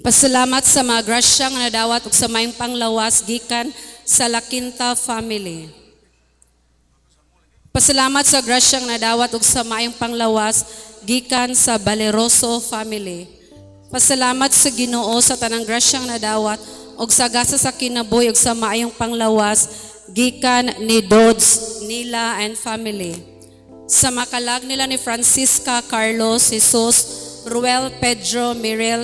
Pasalamat sa mga grasya nga nadawat ug sa maayong panglawas gikan sa La Quinta family. Pasalamat sa grasya nga nadawat ug sa maayong panglawas gikan sa Valeroso family. Pasalamat sa Ginoo sa tanang grasya nga nadawat ug sa gasa sa kinabuhi ug sa maayong panglawas gikan ni Dodds, Nila and family. Sa makalag nila ni Francisca, Carlos, Jesus, Ruel, Pedro, Mirel,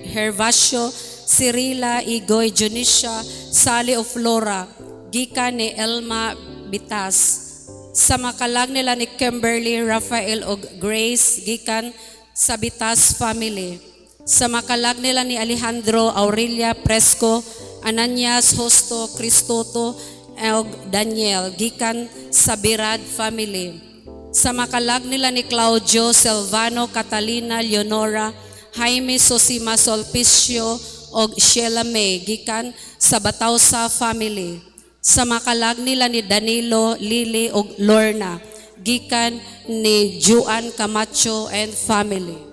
Hervasio, Cirila, Igoy, Junicia, Sally of Flora, gikan ni Elma Bitas. Sa makalag nila ni Kimberly, Rafael ug Grace, gikan sa Bitas family. Sa makalag nila ni Alejandro, Aurelia, Presco, Ananias, Hosto, Cristoto, ug Daniel, gikan sa Birad family. Sa makalag nila ni Claudio, Silvano, Catalina, Leonora, Jaime, Sosima, Solpicio, o Sheila May, gikan sa Batausa family. Sa makalag nila ni Danilo, Lily, o Lorna, gikan ni Juan Camacho and family.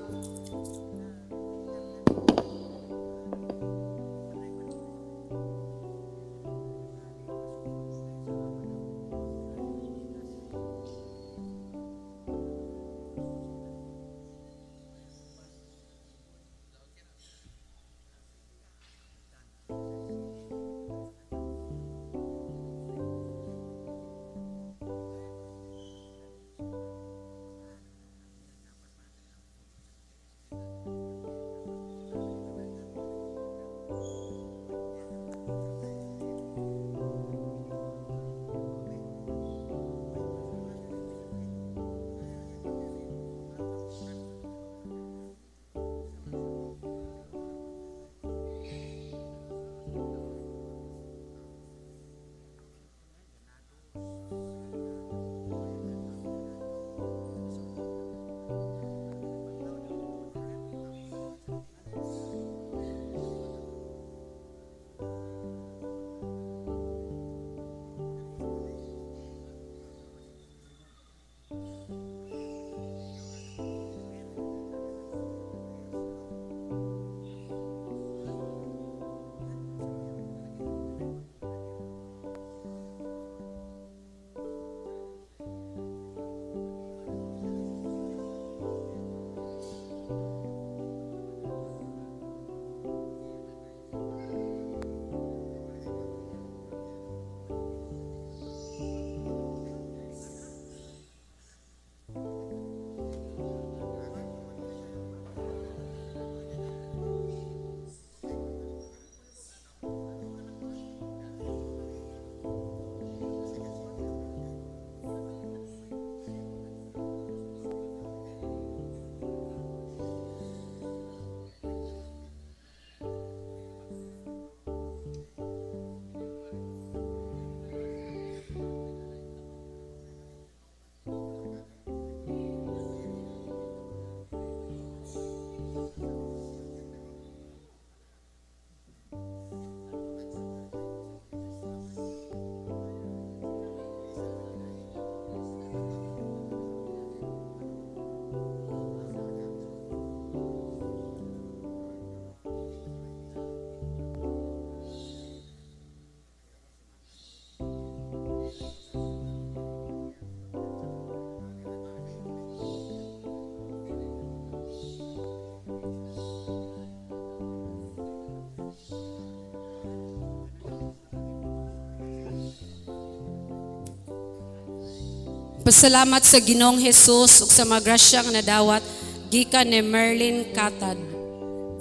Pasalamat sa Ginoong Hesus ug sa mga grasya nga nadawat gikan ni Merlin Katad.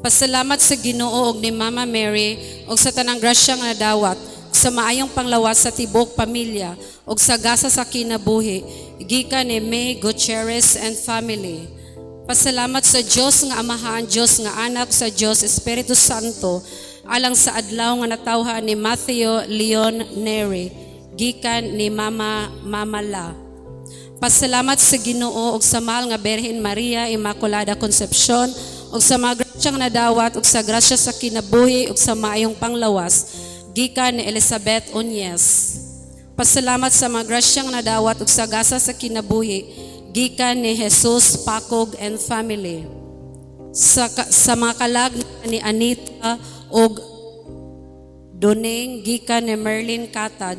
Pasalamat sa Ginoo ug ni Mama Mary ug sa tanang grasya nga nadawat sa maayong panglawas sa tibok pamilya ug sa gasa sa kinabuhi gikan ni May Gutierrez and family. Pasalamat sa Dios nga Amahan, Dios nga Anak, sa Dios Espiritu Santo alang sa adlaw nga natawhan ni Matthew Leon Neri gikan ni Mama La. Pasalamat sa Ginoo ug sa mahal nga Birhen Maria Immaculada Concepcion ug sa mga grasyang nadawat ug sa grasya sa kinabuhi ug sa maayong panglawas gikan ni Elizabeth Onyes. Pasalamat sa mga grasyang nadawat ug sa gasa sa kinabuhi gikan ni Jesus Pacog and family. sa mga kalag ni Anita og Doneng gikan ni Merlin Katad.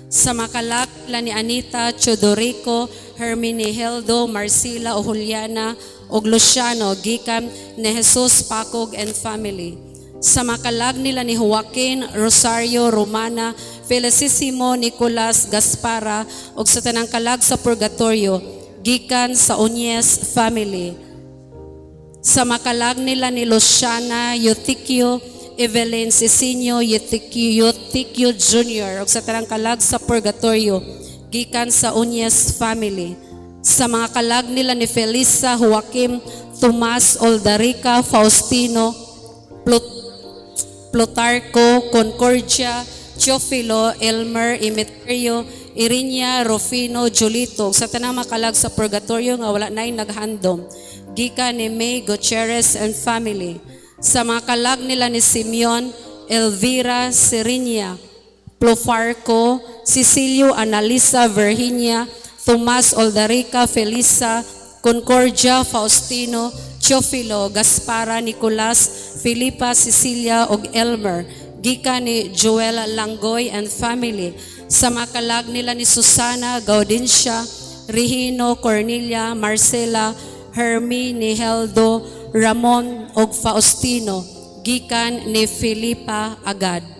Sa mga kalag ni Anita, Chodorico, Herminihildo, Marcela o Juliana og Luciano gikan ni Jesus Pacog and family. Sa mga kalag nila ni Joaquin, Rosario, Romana, Felicissimo, Nicolas, Gaspara og sa tanang kalag sa Purgatorio gikan sa Uñez family. Sa makalag nila ni Luciana, Eutikio, Evelyn Cicinio, Eutikio Jr. ug sa tanang kalag sa Purgatorio gikan sa Uñez family. Sa mga kalag nila ni Felisa, Joaquim, Tomas, Oldarica, Faustino, Plutarco, Concordia, Teofilo, Elmer, Emeterio, Irinia, Rufino, Julito ug sa tanang makalag sa Purgatorio nga wala nay naghandom gikan ni May Gutierrez and family. Sa mga kalag nila ni Simeon, Elvira, Serinia, Plufarco, Cecilio, Analisa, Virginia, Tomas, Oldarica, Felisa, Concordia, Faustino, Teofilo, Gaspara, Nicolas, Filipa, Cecilia ug Elmer gikan ni Joel Langoy and family. Sa mga kalag nila ni Susana, Gaudencia, Regino, Cornelia, Marcela, Hermi, Niheldo, Ramon ug Faustino gikan ni Filipa agad.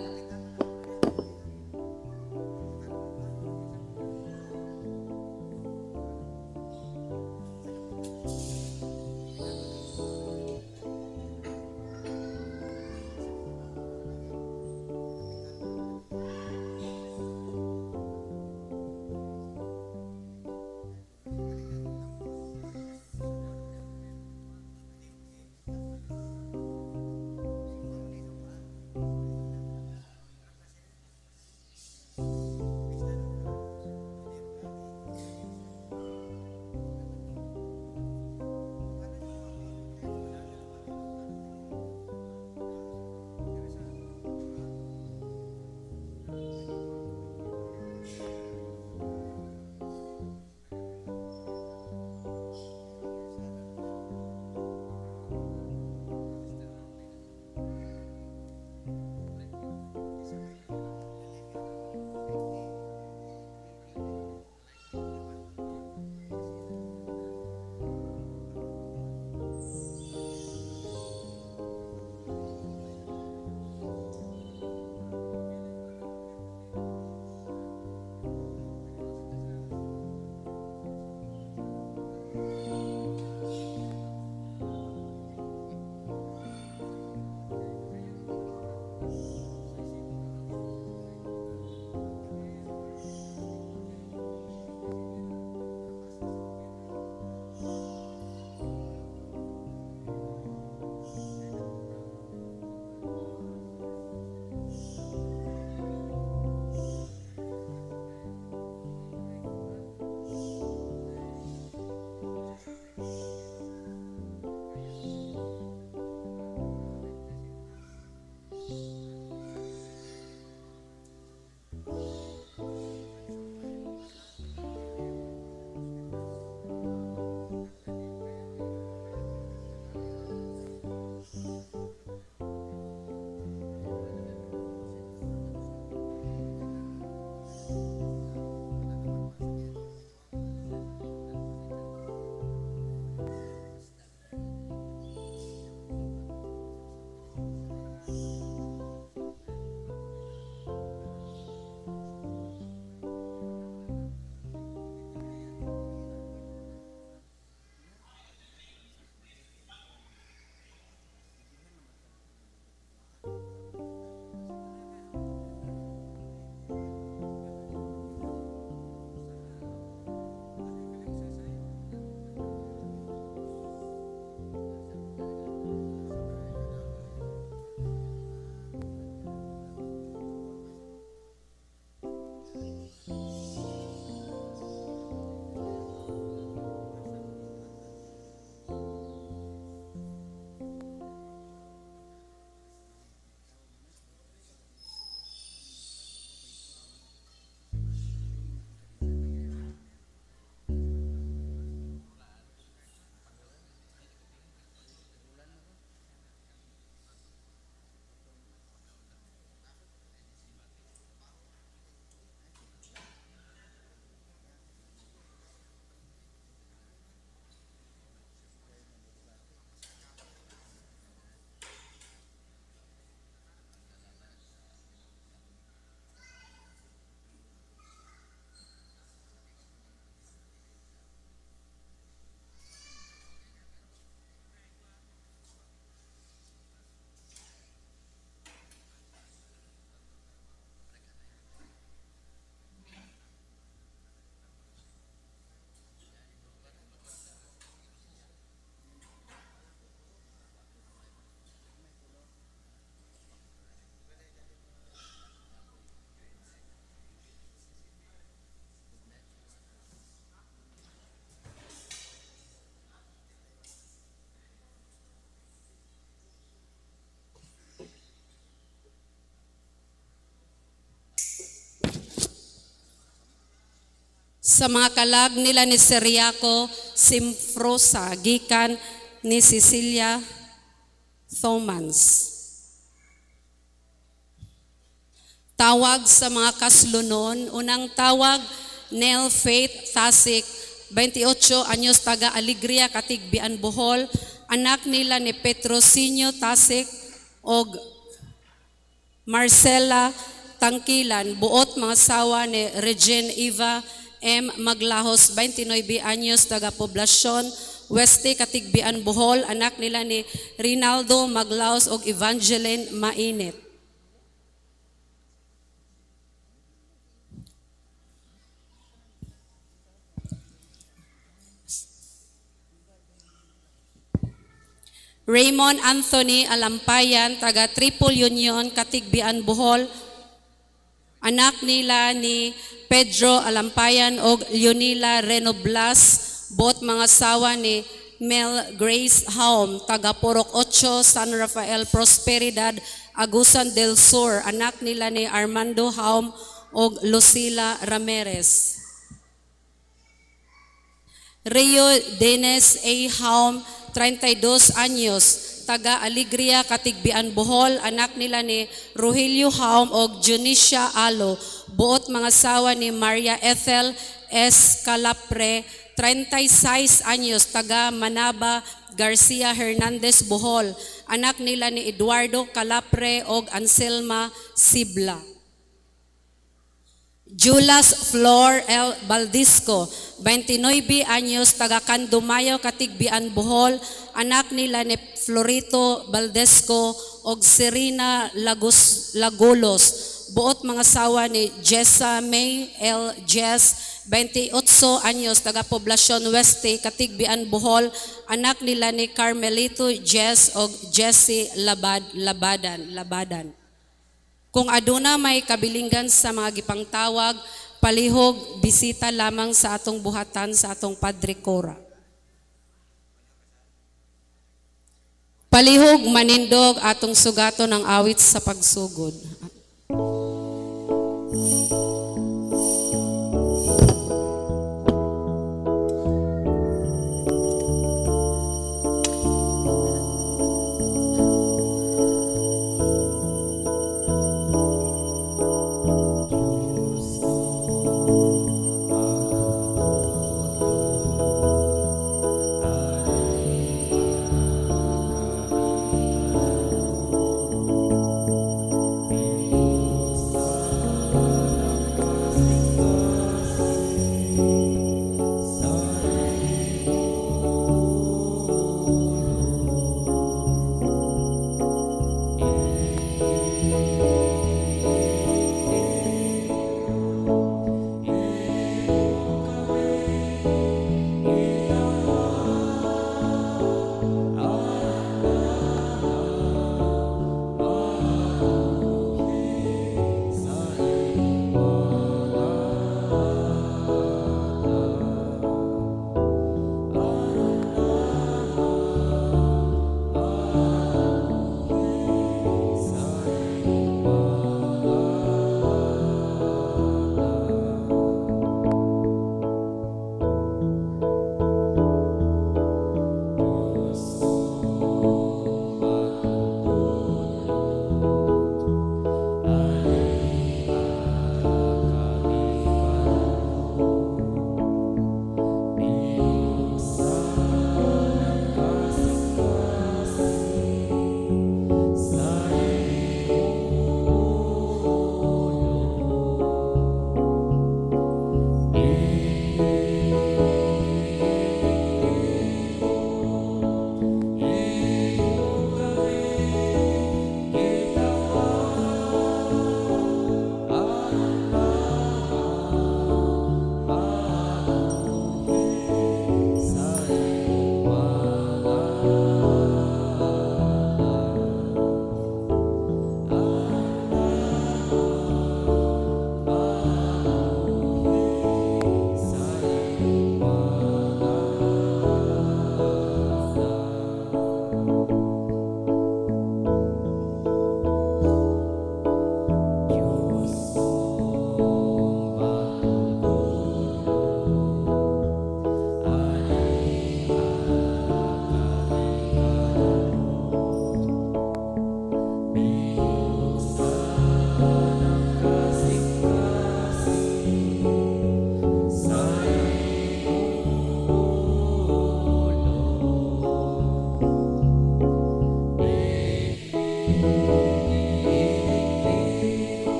Sa mga kalag nila ni Seriaco Simfrosa, gikan ni Cecilia Thomans. Tawag sa mga kaslunon, unang tawag, Nel Faith Tasik, 28 anyos, taga Alegria, Katigbian, Bohol. Anak nila ni Petrosinio Tasik o Marcela Tangkilan, buot mga sawa ni Regine Eva M. Maglahos, 29 anyos, taga Poblasyon Weste, Katigbian, Bohol. Anak nila ni Rinaldo Maglahos o Evangeline Mainit. Raymond Anthony Alampayan, taga Triple Union, Katigbian, Bohol. Anak nila ni Pedro Alampayan o Leonila Renoblas, bot mga sawa ni Mel Grace Haum, taga Porok 8, San Rafael Prosperidad, Agusan del Sur. Anak nila ni Armando Haum o Lucila Ramirez. Rio Dennis A. Haum, 32 anyos, taga Alegria, Katigbian, Bohol. Anak nila ni Rogelio Haum o Junicia Alo, buot mga sawa ni Maria Ethel S. Calapre, 36 anyos, taga Manaba, Garcia Hernandez, Bohol. Anak nila ni Eduardo Calapre o Anselma Sibla. Julas Flor L. Baldisco, 29 anyos, taga Candumayo, Katigbian, Bohol. Anak nila ni Florito Baldesco o Serena Lagulos, buot mga sawa ni Jessa May L. Jess, 28 anyos, taga Poblasyon Weste, Katigbian, Bohol. Anak nila ni Carmelito Jess o Jessie Labadan. Kung aduna may kabilingan sa mga gipangtawag, palihog, bisita lamang sa atong buhatan sa atong Padre Cora. Palihog, manindog atong sugato ng awit sa pagsugod.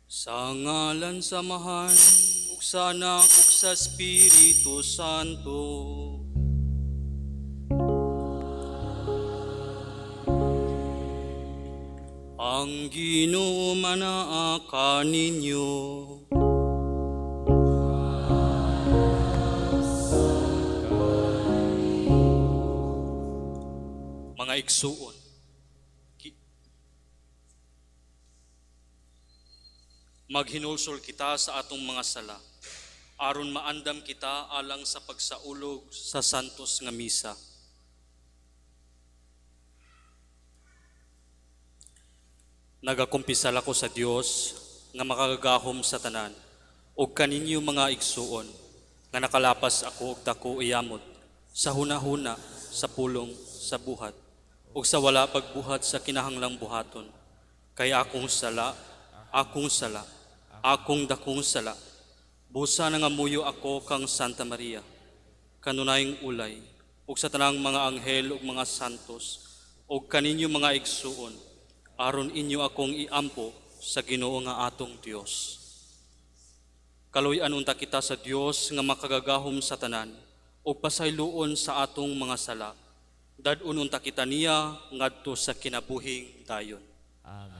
Sa ngalan samahan, ug sa Anak ug sa Espiritu Santo. Ang Ginoo manaa kaninyo. Mga igsuon, maghinulsol kita sa atong mga sala, aron maandam kita alang sa pagsaulog sa santos nga misa. Nagakumpisal ako sa Dios nga makagagahom sa tanan, ug kaninyo mga igsuon, nga nakalapas ako og dako iyamot, sa hunahuna, sa pulong, sa buhat, ug sa wala pagbuhat sa kinahanglang buhaton. Kay akong sala, akong dakong sala, busa na nga muyo ako kang Santa Maria, kanunayng ulay, ug sa tanang mga anghel ug mga santos, ug kaninyo mga igsuon, aron inyo akong iampo sa Ginoo nga atong Dios. Kaluy-an unta kita sa Dios nga makagagahom sa tanan, ug pasayloon sa atong mga sala. Dad-un unta kita niya ngadto sa kinabuhing dayon. Amen.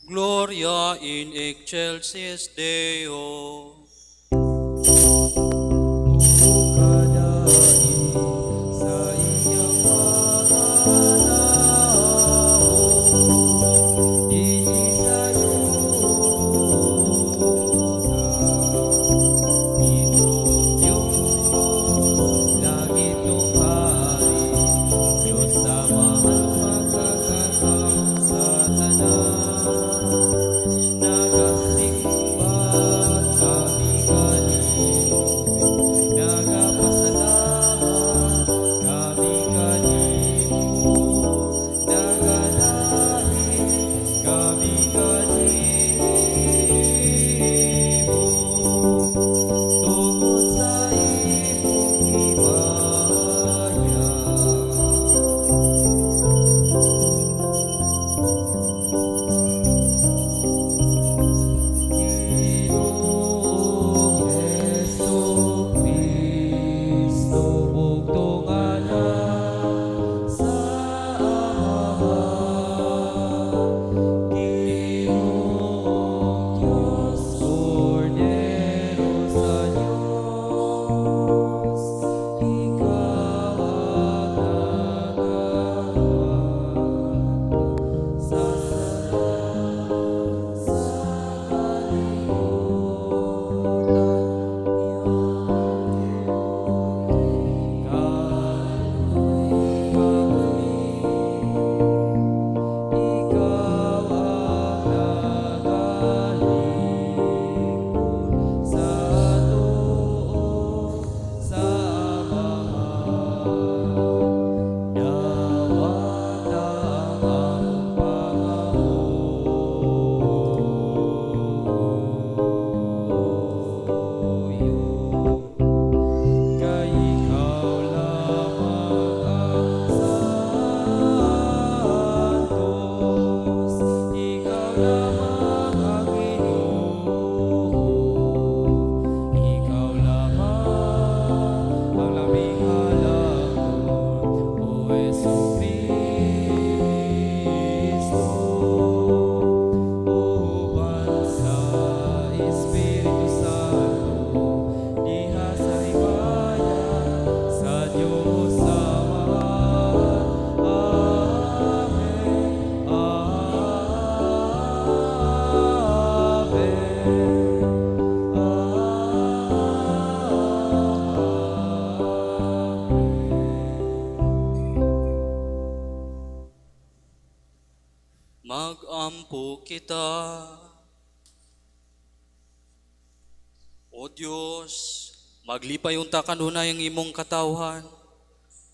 Gloria in excelsis Deo. Nagasimba Magampo kita. O Diyos, maglipay unta kanunay ang imong katawhan.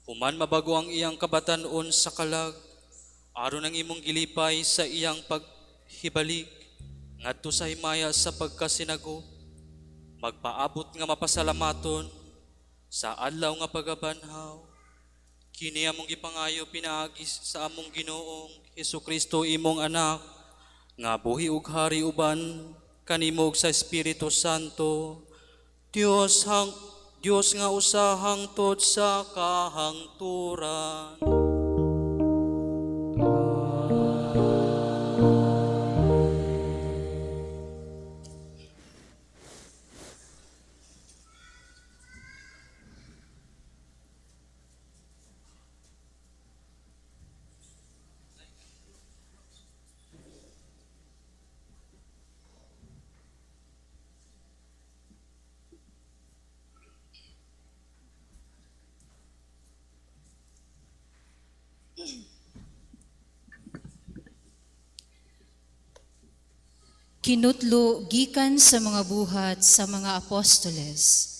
Human mabago ang iyang kabatanon sa kalag, aron ang imong gilipay sa iyang paghibalik, ngadto sa himaya sa pagkasinago, magpaabot nga mapasalamaton sa adlaw nga pagabanhaw. Kini among gipangayo pinaagi sa among Ginoong Hesukristo imong anak, nga buhi ug hari uban kanimo ug sa Espiritu Santo, Diyos nga usa hangtod sa kahangturan. Kinutlo gikan sa mga buhat sa mga apostoles.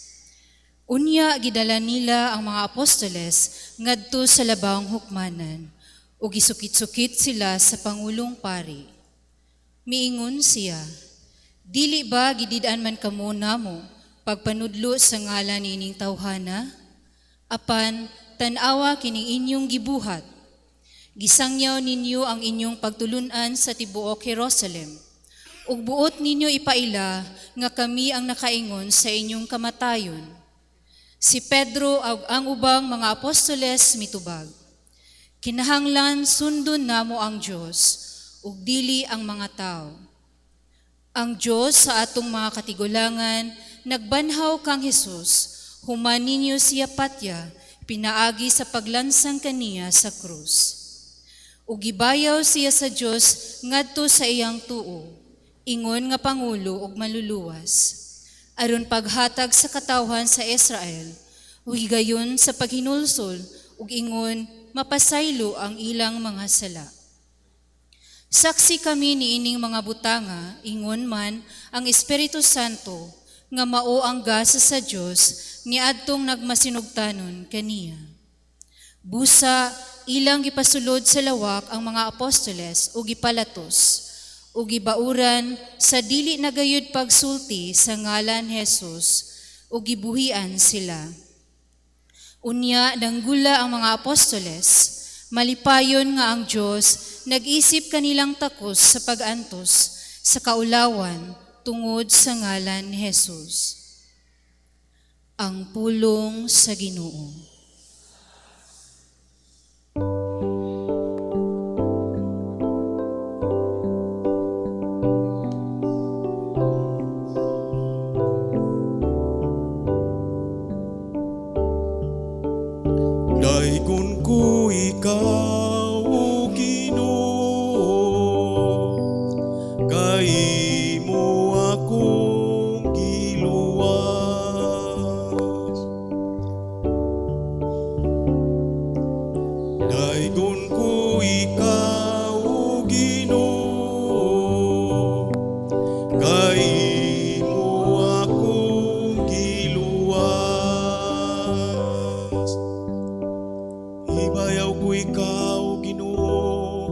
Unya gidala nila ang mga apostoles ngadto sa labang hukmanan ug gisukit-sukit sila sa pangulong pari. Miingon siya, dili ba gidid-an man kamo namo pagpanudlo sa ngalan nining tawhana? Apan tan-awa kining inyong gibuhat. Gisangyaw ninyo ang inyong pagtulunan sa tibuok Jerusalem. Ug buot ninyo ipaila nga kami ang nakaingon sa inyong kamatayon. Si Pedro ug ang ubang mga apostoles mitubag. Kinahanglan sundon namo ang Dios ug dili ang mga tao. Ang Dios sa atong mga katigulangan nagbanhaw kang Hesus, human ninyo siya patya, pinaagi sa paglansang kaniya sa krus. Ug gibayaw siya sa Dios ngadto sa iyang tuo. Ingon nga pangulo ug maluluwas, aron paghatag sa katawhan sa Israel, ug higayon sa paghinulsol, ug ingon mapasaylo ang ilang mga sala. Saksi kami niining mga butanga, ingon man ang Espiritu Santo, nga mao ang gasa sa Dios niadtong nagmasinugtanon kaniya. Busa ilang gipasulod sa lawak ang mga apostoles ug gipalatos, ug gibauran sa dili nagayud pagsulti sa ngalan Hesus, ug gibuhian sila. Unya danggula ang mga apostoles, malipayon nga ang Dios nag-isip kanilang takos sa pag-antos sa kaulawan tungod sa ngalan Hesus. Ang pulong sa Ginoo. Daikon ko ikaw, O Ginoo, kay mo akong giluwas. Daikon ko ikaw, O Ginoo, kay mo akong giluwas. Ibayaw ko ikaw, Ginoo,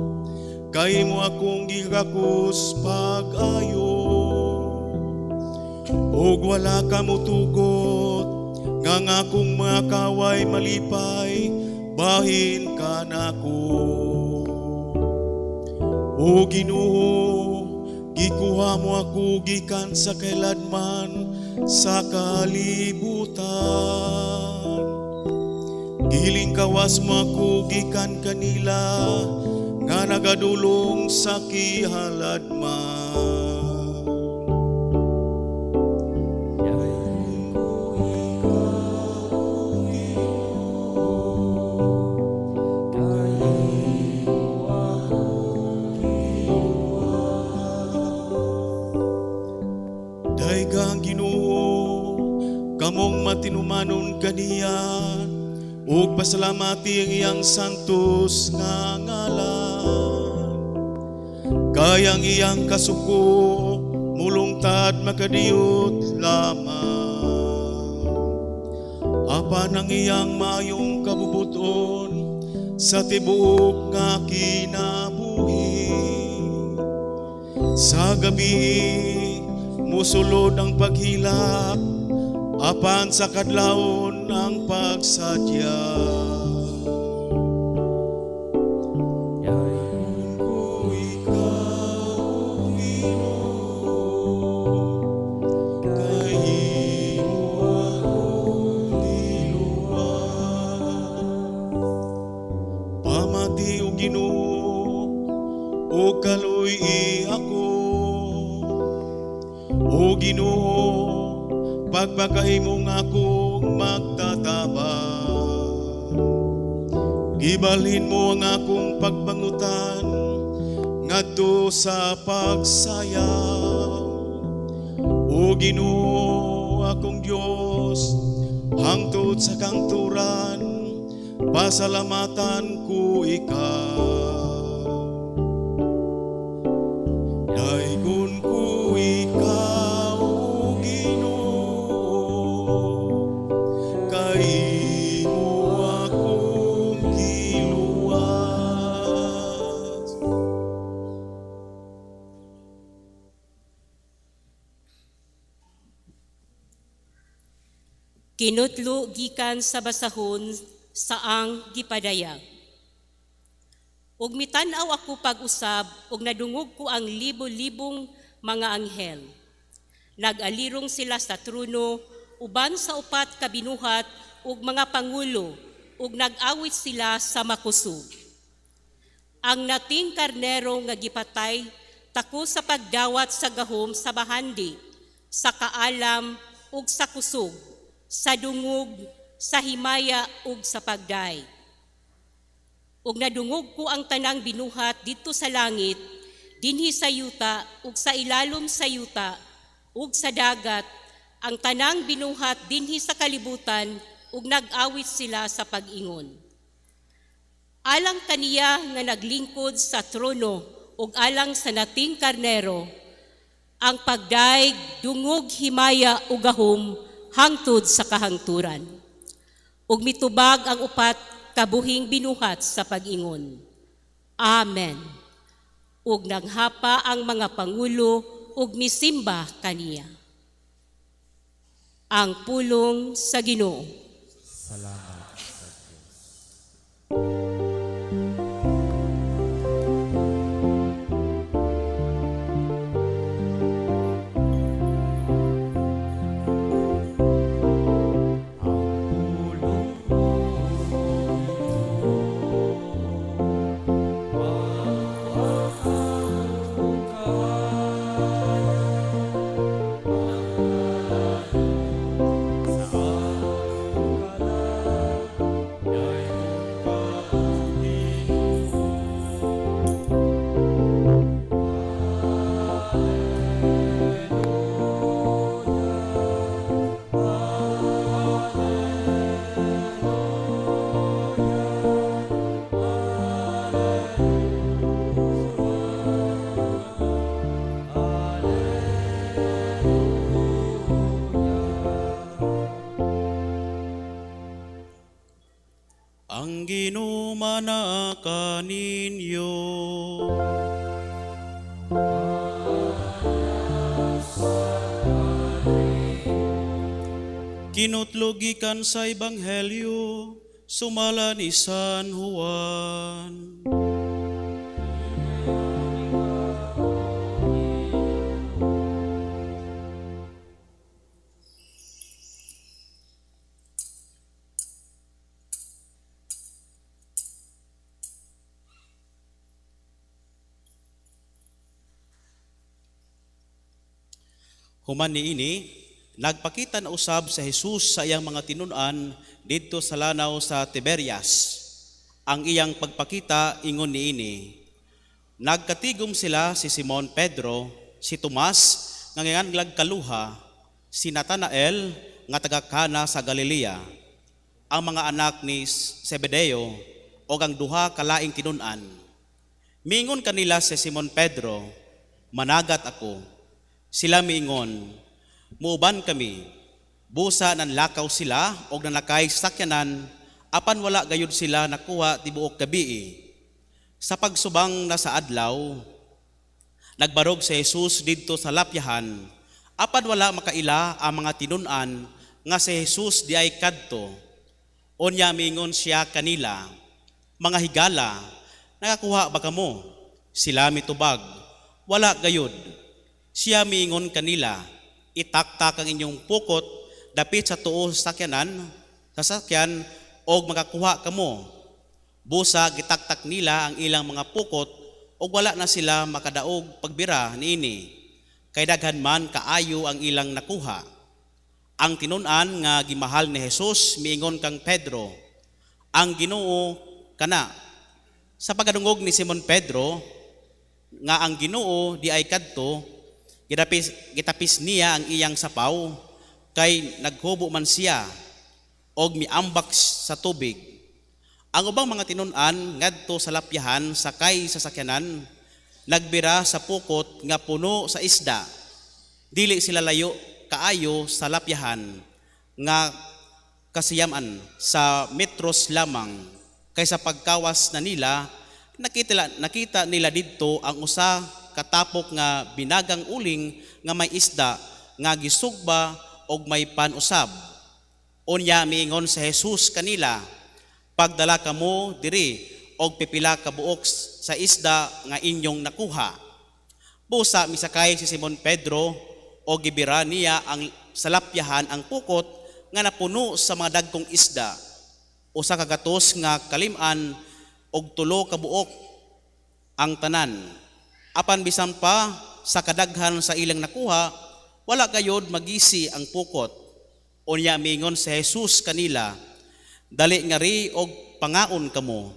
kay mo akong gigakos pag-ayo. Og wala ka mo tugot, nga akong mga kaway malipay, bahin ka nako. O Ginoo, gikuha mo ako gikan sa kailanman sa kalibutan. Giling kawas mo ako gikan kanila, nga nagadulong sa kihaladman. Daigang Ginoo, kamong matinumanon kaniya, ug pasalamati ang iyang santos nga ngalan. kayang iyang kasuko, mulungtad makadiyot lamang. Apan ang iyang mayong kabubuton sa tibuok nga kinabuhi. Sa gabi, musulod ang paghilak, apan sa kadlawon ang pagsadya. O kaluy ako, O Ginoo, pagpakaimong akong magtatabang. Gibalhin mo ang akong pagpangutan ngadto sa pagsayaw. O Ginoo, akong Dios, hangtod sa kangturan, pasalamatan ko ikaw. Daigon ko ikaw, O Ginoo, kay imo akong giluwas. Kinutlo gikan sa basahon saang gipadayag. Ug mitan-aw ako pag-usab ug nadungog ko ang libo-libong mga anghel. Nag-alirong sila sa trono uban sa upat ka binuhat ug mga pangulo ug nag-awit sila sa makusog. Ang nating karnero nga gipatay tako sa pagdawat sa gahom sa bahandi, sa kaalam ug sa kusog, sa dungog, sa himaya ug sa pagday. Ug nadungog ko ang tanang binuhat dito sa langit, dinhi sa yuta ug sa ilalom sa yuta ug sa dagat, ang tanang binuhat dinhi sa kalibutan ug nag-awit sila sa pag-ingon. Alang kaniya nga naglingkod sa trono ug alang sa nating karnero, ang pagdaig, dungog, himaya ug gahom hangtod sa kahangturan. Ug mitubag ang upat kabuhing binuhat sa pag-ingon. Amen. Ug naghapa ang mga pangulo ug misimba kaniya. Ang pulong sa Ginoo. Ang ginumana kaninyo. Kinutlogikan sa Ebanghelyo, sumala ni San Juan. Human niini, nagpakita na usab sa Jesus sa iyang mga tinun-an didto sa lanaw sa Tiberias. Ang iyang pagpakita ingon niini. Nagkatigom sila si Simon Pedro, si Tomas nga nganglag kaluha, si Natanael nga taga Cana sa Galilea, ang mga anak ni Zebedeo o ang duha ka laing tinun-an. Miingon kanila si Simon Pedro, managat ako. Sila miingon, muuban kami. Busa nanlakaw sila o nanakay sa sakyanan, apan wala gayud sila nakuha tibuok gabi. Sa pagsubang na sa adlaw, nagbarog si Jesus didto sa lapyahan, apan wala makaila ang mga tinun-an nga si Jesus di ay kadto. Unya miingon siya kanila, mga higala, nakakuha ba kamo? Sila mitubag, wala gayud. Siya miingon kanila, itaktak ang inyong pukot dapit sa tuo sa sasakyan og makakuha kamo. Busa gitaktak nila ang ilang mga pukot og wala na sila makadaog pagbira niini. Kay daghan man kaayo ang ilang nakuha. Ang tinun-an nga gimahal ni Jesus miingon kang Pedro, ang Ginoo kana. Sa pagdungog ni Simon Pedro nga ang Ginoo di ay kadto, gitapis niya ang iyang sapaw kay naghubo man siya og miambak sa tubig. Ang ubang mga tinun-an ngadto sa lapyahan sakay sa sakyanan, nagbira sa pukot nga puno sa isda. Dili sila layo kaayo sa lapyahan nga kasiyaman sa metros lamang. Kaysa pagkawas na nila, nakita nila didto ang usa katapok nga binagang uling nga may isda nga gisugba og may panusab. Unya miingon sa Jesus kanila, pagdala kamo diri og pipila ka buok sa isda nga inyong nakuha. Busa misakay si Simon Pedro o gibira niya ang salapyahan ang pukot nga napuno sa mga dagkong isda. Usa ka gatos nga kalim-an og 3 ka buok ang tanan. Apan bisan pa sa kadaghan sa ilang nakuha, wala gayod magisi ang pukot. Unya miingon si Jesus kanila, dali nga ri og pangaon kamo.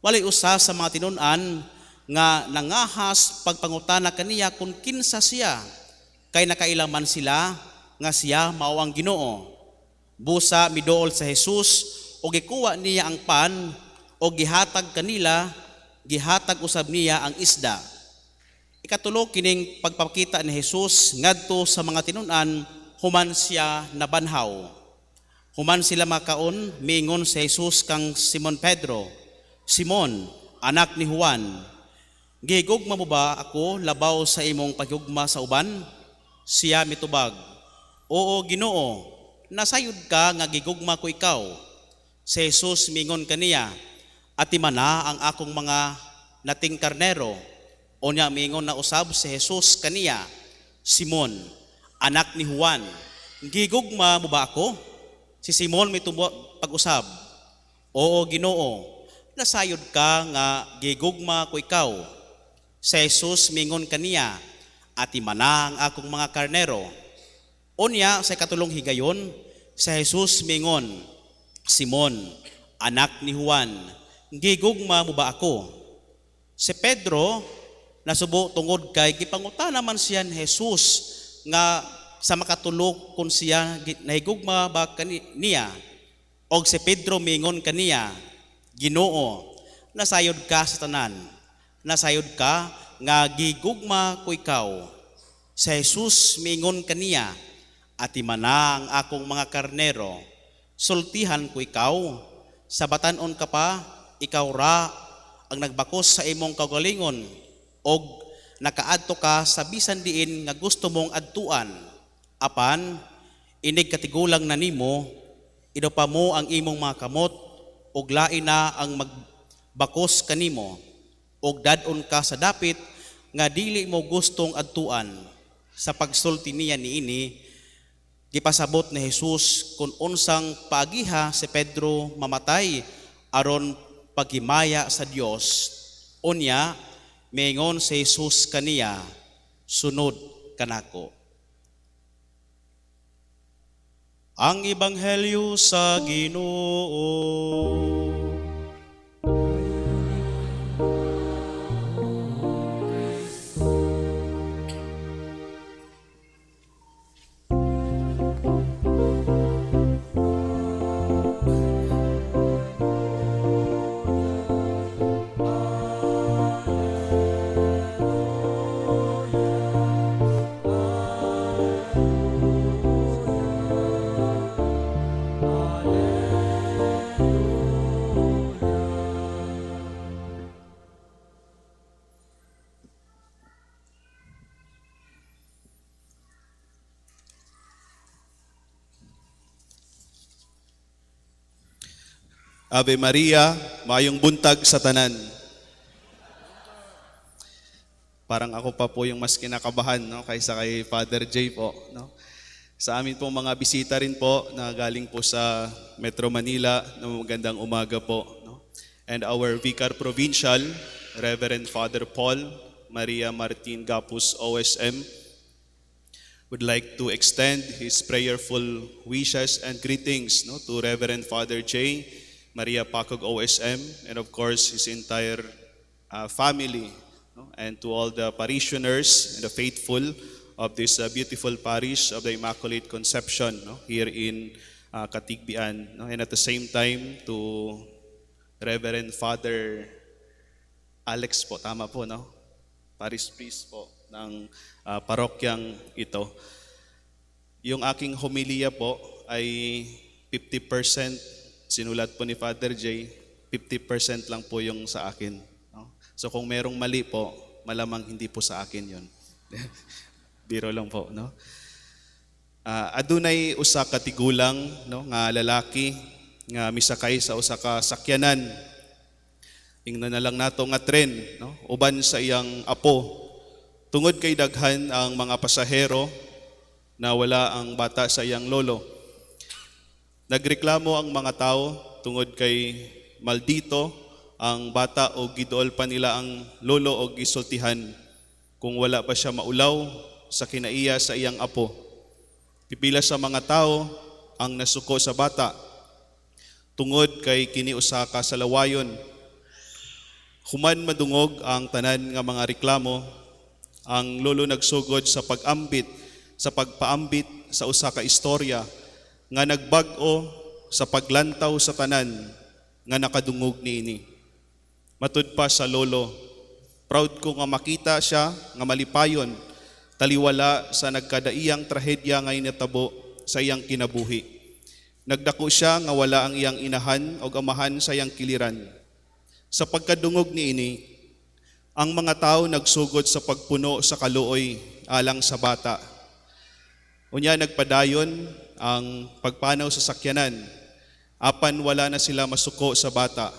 Walay usa sa mga tinun-an nga nangahas pagpangutana kaniya kung kinsa siya, kay nakailang man sila nga siya mao ang Ginoo. Busa miduol sa Jesus o gikuha niya ang pan o gihatag kanila, gihatag usab niya ang isda. Ikatulo kining pagpakita ni Jesus ngadto sa mga tinun-an, human siya nabanhaw. Human sila makaon, miingon si Jesus kang Simon Pedro, Simon, anak ni Juan, gihigugma mo ba ako labaw sa imong paghigugma sa uban? Siya mitubag, oo Ginoo, nasayod ka nga gigugma ko ikaw. Si Jesus mingon kaniya, atiman na ang akong mga nating karnero. Unya mingon na usab si Jesus kaniya, Simon, anak ni Juan, gigugma mo ba ako? Si Simon pag-usab, oo Ginoo, nasayod ka nga gigugma ko ikaw. Si Jesus mingon kaniya, atiman na ang akong mga karnero. Unya sa katulong higayon, si Jesus mingon, Simon, anak ni Juan, gigugma mo ba ako? Si Pedro nasubo tungod kay gipangutana man siya ni Jesus nga sa makatulog kun siya nahigugma ba niya. Og si Pedro mingon kaniya, Ginoo, nasayod ka sa tanan, nasayod ka nga gigugma ko ikaw. Si Jesus mingon kaniya, atiman na ang akong mga karnero, sultihan ko ikaw, sa batanon ka pa, ikaw ra ang nagbakos sa imong kaugalingon, og nakaadto ka sa bisan diin nga gusto mong adtuan. Apan, inig katigulang na nimo, idopa mo ang imong mga kamot, og lain na ang magbakos kanimo, og dadon ka sa dapit nga dili mo gustong adtuan. Sa pagsulti niya niini, gipasabot ni Jesus kung unsang paagiha si Pedro mamatay aron paghimaya sa Dios. Unya, miingon si Jesus kaniya, sunod kanako. Ang Ebanghelyo sa Ginoo. Ave Maria, maayong buntag sa tanan. Parang ako pa po yung mas kinakabahan, no, kaysa kay Father J po, no. Sa amin pong mga bisita rin po na galing po sa Metro Manila, no, magandang umaga po, no. And our Vicar Provincial, Reverend Father Paul Maria Martin Gapus OSM, would like to extend his prayerful wishes and greetings, no, to Reverend Father J. Maria Pacog OSM, and of course his entire family, no, and to all the parishioners and the faithful of this beautiful parish of the Immaculate Conception, no, here in Katigbian, no, and at the same time to Reverend Father Alex po, tama po, no, parish priest po ng parokyang ito. Yung aking homilia po ay 50% sinulat po ni Father J, 50% lang po yung sa akin, no? So kung merong mali po, malamang hindi po sa akin yon. Biro lang po, no? Adunay usa ka tigulang, no, nga lalaki nga misakay sa usa ka sakyanan. Ingnan na lang nato nga tren, no, uban sa iyang apo. Tungod kay daghan ang mga pasahero na wala ang bata sa iyang lolo. Nagreklamo ang mga tao tungod kay maldito ang bata o gidool pa nila ang lolo o gisultihan kung wala pa siya maulaw sa kinaiya sa iyang apo. Pipila sa mga tao ang nasuko sa bata tungod kay kiniusaka sa lawayon. Human madungog ang tanan nga mga reklamo, ang lolo nagsugod sa pagpaambit sa usa ka istorya nga nagbag-o sa paglantaw sa tanan nga nakadungog niini. Matud pa sa lolo, proud ko nga makita siya nga malipayon, taliwala sa nagkadaiyang trahedya nga inatabo sa iyang kinabuhi. Nagdako siya nga wala ang iyang inahan o amahan sa iyang kiliran. Sa pagkadungog niini, ang mga tao nagsugod sa pagpuno sa kaluoy alang sa bata. Unya nagpadayon ang pagpanaw sa sakyanan, apan wala na sila masuko sa bata,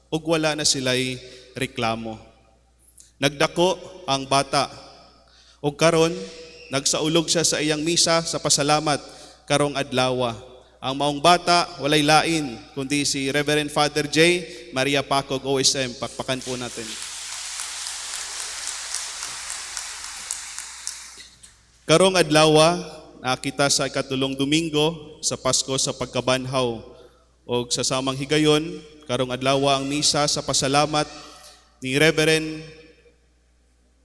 ug wala na sila'y reklamo. Nagdako ang bata, ug karon nagsaulog siya sa iyang misa sa pasalamat karong adlaw. Ang maong bata walay lain kundi si Reverend Father J. Maria Pacog OSM. Pakpakan po natin. Karong adlaw, nakita sa ikatulong Domingo sa Pasko sa pagkabanhaw o sa samang higayon, karong adlaw ang misa sa pasalamat ni Reverend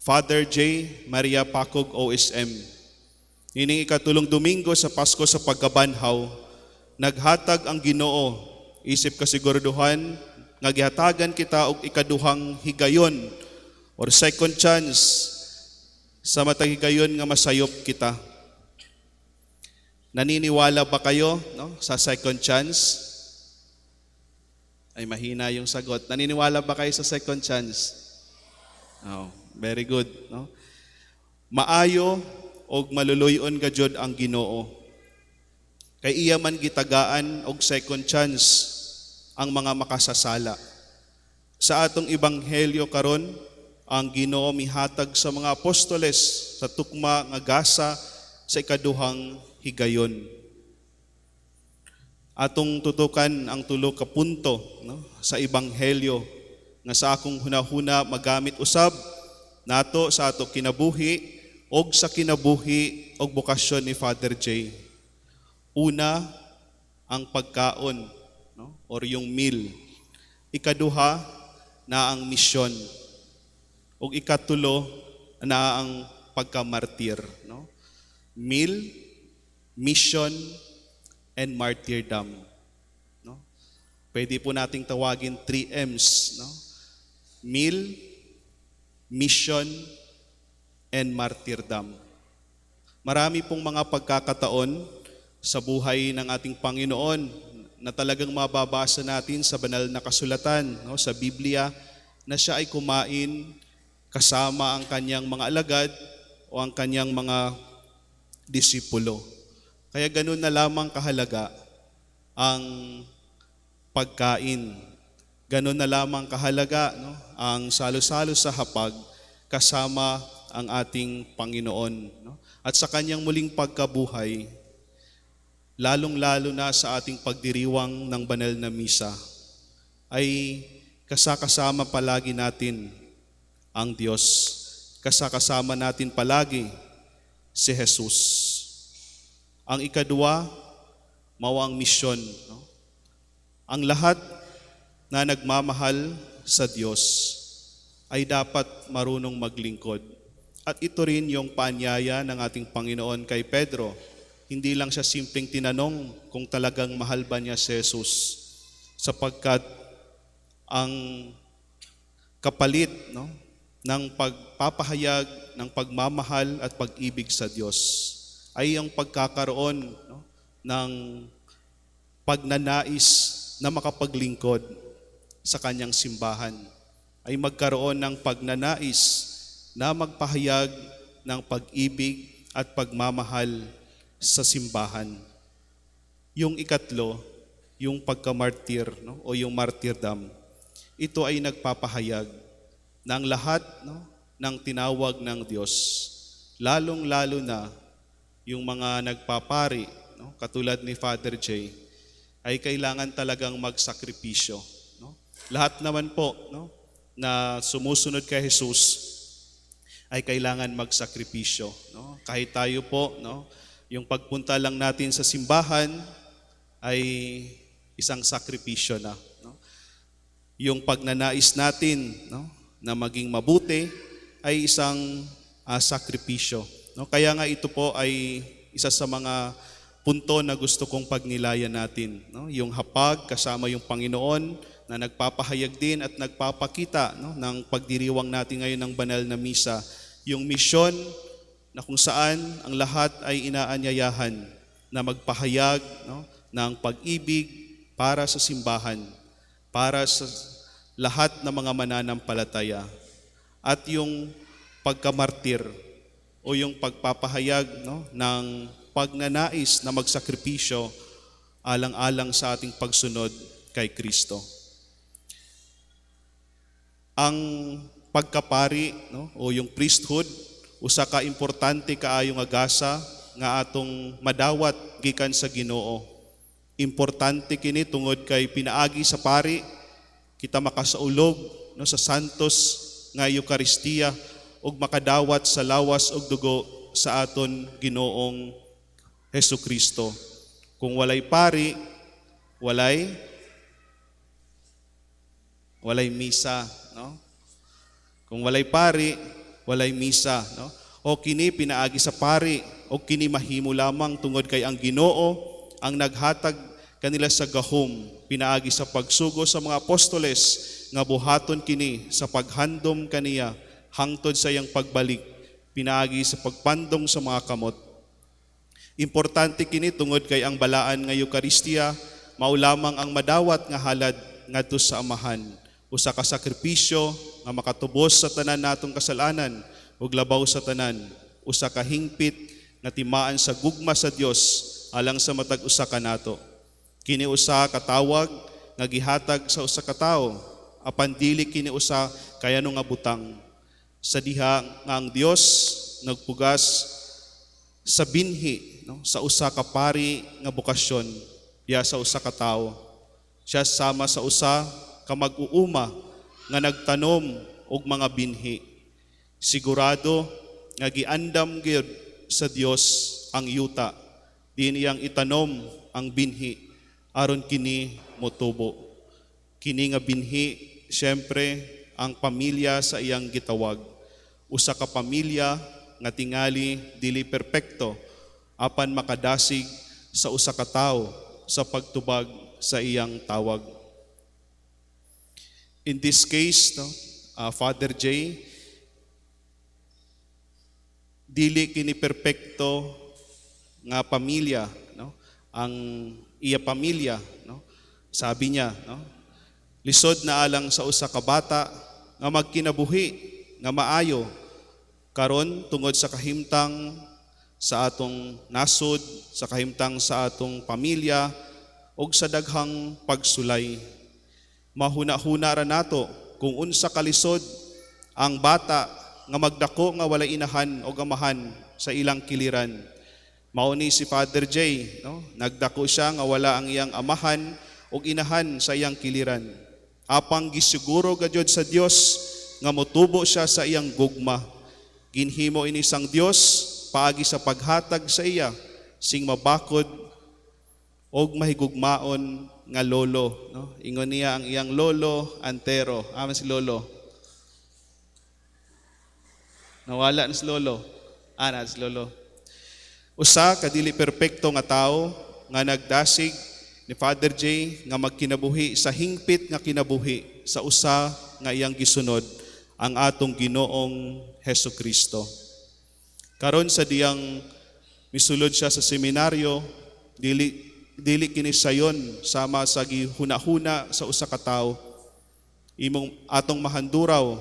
Father J. Maria Pacog OSM. Ining ikatulong Domingo sa Pasko sa pagkabanhaw, naghatag ang Ginoo isip kasiguraduhan nga gihatagan kita og ikaduhang higayon or second chance sa matag higayon nga masayop kita. Naniniwala ba kayo, no, sa second chance? Ay mahina yung sagot. Naniniwala ba kayo sa second chance? Oh, very good, no? Maayo og maluluyon gayud ang Ginoo. Kay iya man gitagaan og second chance ang mga makasasala. Sa atong ebanghelyo karon, ang Ginoo mihatag sa mga apostoles sa tukma nga gasa sa ikaduhang higayon. Atong tutukan ang tulo ka punto, no, sa ebanghelyo nga sa akong hunahuna magamit usab nato sa ato kinabuhi og sa kinabuhi og bokasyon ni Father J. Una, ang pagkaon, no, or yung meal. Ikaduha na ang misyon. Og ikatulo na ang pagkamartir, no? Meal, mission, and martyrdom, no? Pwede po nating tawagin 3 M's, no? Meal, mission, and martyrdom. Marami pong mga pagkakataon sa buhay ng ating Panginoon na talagang mababasa natin sa banal na kasulatan, no, sa Biblia, na siya ay kumain kasama ang kanyang mga alagad o ang kanyang mga disipulo. Kaya ganun na lamang kahalaga ang pagkain. Ganon na lamang kahalaga, no, ang salo-salo sa hapag kasama ang ating Panginoon. No? At sa kanyang muling pagkabuhay, lalong-lalo na sa ating pagdiriwang ng banal na misa, ay kasakasama palagi natin ang Diyos. Kasakasama natin palagi si Jesus. Ang ikadua, mawang misyon. No? Ang lahat na nagmamahal sa Diyos ay dapat marunong maglingkod. At ito rin yung paanyaya ng ating Panginoon kay Pedro. Hindi lang siya simpleng tinanong kung talagang mahal ba niya si Jesus, sapagkat ang kapalit, no, ng pagpapahayag ng pagmamahal at pag-ibig sa Diyos ay ang pagkakaroon, no, ng pagnanais na makapaglingkod sa kanyang simbahan, ay magkaroon ng pagnanais na magpahayag ng pag-ibig at pagmamahal sa simbahan. Yung ikatlo, yung pagkamartir, no, o yung martyrdom, ito ay nagpapahayag ng lahat, no, ng tinawag ng Diyos, lalong-lalo na yung mga nagpapari, no, katulad ni Father J, ay kailangan talagang magsakripisyo. No? Lahat naman po, no, na sumusunod kay Jesus ay kailangan magsakripisyo. No? Kahit tayo po, no, yung pagpunta lang natin sa simbahan ay isang sakripisyo na. No? Yung pagnanais natin, no, na maging mabuti ay isang sakripisyo. No? Kaya nga ito po ay isa sa mga punto na gusto kong pagnilayan natin. No? Yung hapag kasama yung Panginoon na nagpapahayag din at nagpapakita, no, ng pagdiriwang natin ngayon ng banal na misa. Yung misyon na kung saan ang lahat ay inaanyayahan na magpahayag, no, ng pag-ibig para sa simbahan, para sa lahat ng mga mananampalataya. At yung pagkamartir o yung pagpapahayag, no, ng pagnanais na magsakripisyo alang-alang sa ating pagsunod kay Kristo. Ang pagkapari, no, o yung priesthood, usa ka importante kaayong agasa nga atong madawat gikan sa Ginoo. Importante kini tungod kay pinaagi sa pari kita makasaulog, no, sa santos nga Eucharistia ug makadawat sa lawas ug dugo sa aton Ginoong Hesukristo. Kung walay pari, walay misa, no? Kung walay pari, walay misa, no? O kini pinaagi sa pari, o kini mahimo lamang tungod kay ang Ginoo ang naghatag kanila sa gahom, pinaagi sa pagsugo sa mga apostoles nga buhaton kini sa paghandom kaniya hangtod sa iyang pagbalik, pinaagi sa pagpandong sa mga kamot. Importante kini tungod kay ang balaan nga Eucharistia mao lamang ang madawat nga halad ngadto sa Amahan, usa ka sakripisyo nga makatubos sa tanan natong kasalanan ug labaw sa tanan, usa ka hingpit nga timaan sa gugma sa Dios alang sa matag usa ka nato. Kini usa ka tawag nga gihatag sa usa ka tawo, apan dili kini usa kayano nga butang. Sa diha nga ang Dios nagpugas sa binhi, no, sa usa ka pari nga bukasyon diya sa usa ka tawo. Siya sama sa usa ka mag-uuma nga nagtanom og mga binhi. Sigurado nga giandam gyud sa Dios ang yuta, diniyang itanom ang binhi aron kini motubo. Kini nga binhi, siyempre, ang pamilya sa iyang gitawag. Usa ka pamilya nga tingali dili perpekto, apan makadasig sa usa ka tawo sa pagtubag sa iyang tawag. In this case, no, Father J, dili kini perpekto nga pamilya, no, ang iya pamilya, no, sabi niya, no, lisod na alang sa usa ka bata nga magkinabuhi nga maayo karon tungod sa kahimtang sa atong nasod, sa kahimtang sa atong pamilya og sa daghang pagsulay. Mahuna-huna ra nato kung unsa kalisod ang bata nga magdako nga walay inahan o amahan sa ilang kiliran. Mao ni si Father J, no? Nagdako siya nga wala ang iyang amahan o inahan sa iyang kiliran. Apang gisiguro gayud sa Dios nga motubo siya sa iyang gugma. Ginhimo ini sang Dios paagi sa paghatag sa iya sing mabakod og mahigugmaon nga lolo, no? Ingon niya ang iyang lolo Antero. Ama si lolo. Nawala na si lolo. Na si lolo. Usa ka dili perpekto nga tawo nga nagdasig ni Father J nga magkinabuhi sa hingpit nga kinabuhi sa usa nga iyang gisunod, ang atong Ginoong Hesukristo. Karon sa diyang misulod siya sa seminaryo, dili kini sayon sama sa gihuna-huna sa usa ka tawo. Imong atong mahanduraw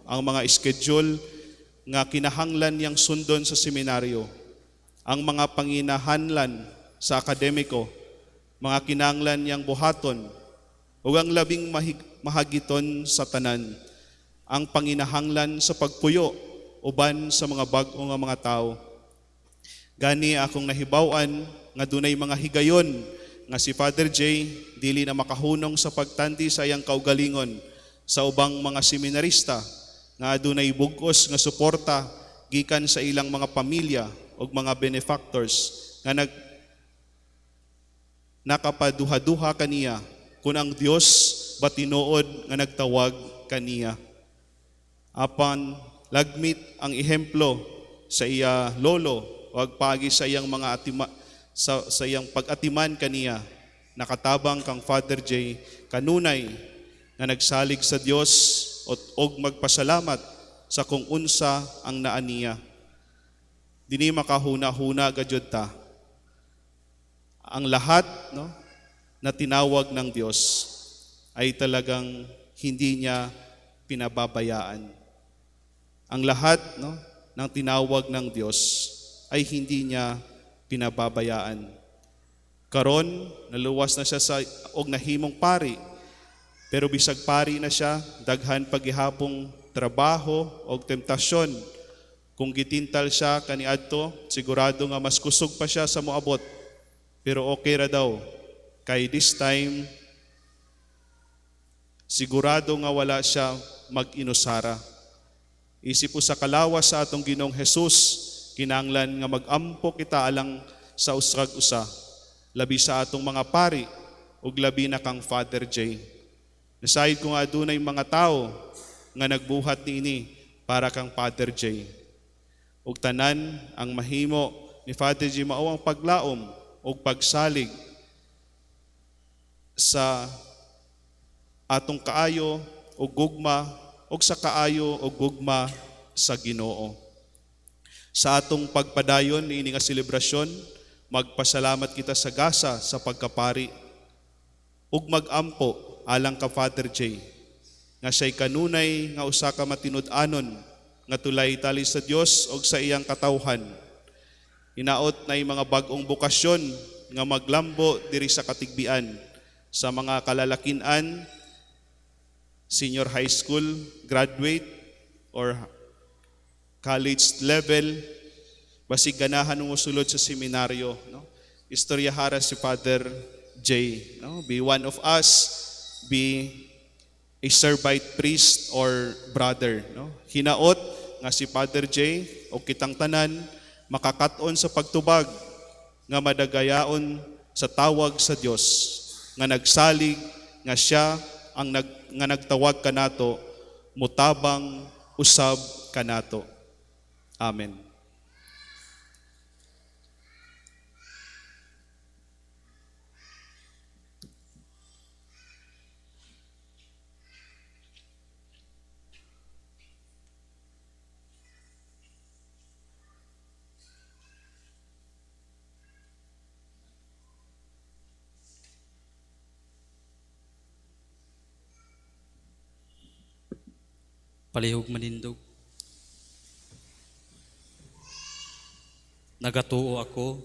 ang mga schedule nga kinahanglan yang sundon sa seminaryo, ang mga panginahanlan sa akademiko, mga kinahanglan yang buhaton, ug ang labing mahagiton sa tanan, ang panginahanglan sa pagpuyo uban sa mga bag-o nga mga tawo. Gani akong nahibaw-an nga dunay mga higayon nga si Father J dili na makahunong sa pagtanti sa iyang kaugalingon sa ubang mga seminarista nga adunay bug-os nga suporta gikan sa ilang mga pamilya ug mga benefactors nga nakapaduha-duha kaniya kung ang Dios ba tinuod nga nagtawag kaniya. Apan lagmit ang ehemplo sa iya lolo wag pagi sa iyang mga sa iyang pag-atiman kaniya, nakatabang kang Father J kanunay nga nagsalig sa Dios og magpasalamat sa kung unsa ang naa niya. Dini makahuna-huna gayud ta. Ang lahat, no, na tinawag ng Dios ay talagang hindi niya pinababayaan. Ang lahat, no, ng tinawag ng Diyos ay hindi niya pinababayaan. Karon naluwas na siya sa og nahimong pari, pero bisag pari na siya, daghan paghihapong trabaho og temptasyon. Kung gitintal siya kaniadto, sigurado nga mas kusog pa siya sa moabot. Pero okay ra daw, kay this time sigurado nga wala siya mag-inusara. Isip po sa kalawas sa atong Ginoong Hesus, kinahanglan nga mag-ampo kita alang sa usrag usa, labi sa atong mga pari ug labi na kang Father J. Nasayid ko nga adunay mga tao nga nagbuhat niini para kang Father J. Ug tanan ang mahimo ni Father J mao ang paglaom ug pagsalig sa atong kaayo ug gugma ug sa kaayo ug gugma sa Ginoo. Sa atong pagpadayon niini nga selebrasyon, magpasalamat kita sa gasa sa pagkapari ug magampo alang ka Father J nga siya'y kanunay nga usa ka matinud-anon nga tulay tali sa Dios ug sa iyang katawhan. Hinaot na mga bag-ong bukasyon nga maglambo diri sa katigbian sa mga kalalakinan, senior high school graduate or college level, basig ganahan mo sulod sa seminaryo, no? Istoryahara si Father J, no? Be one of us, be a Servite priest or brother, no? Hinaot nga si Father J o kitang tanan makakaton sa pagtubag nga madagayaon sa tawag sa Dios nga nagsalig nga siya ang nga nagtawag kanato mutabang usab kanato. Amen. Palihog manindog. Nagatuo ako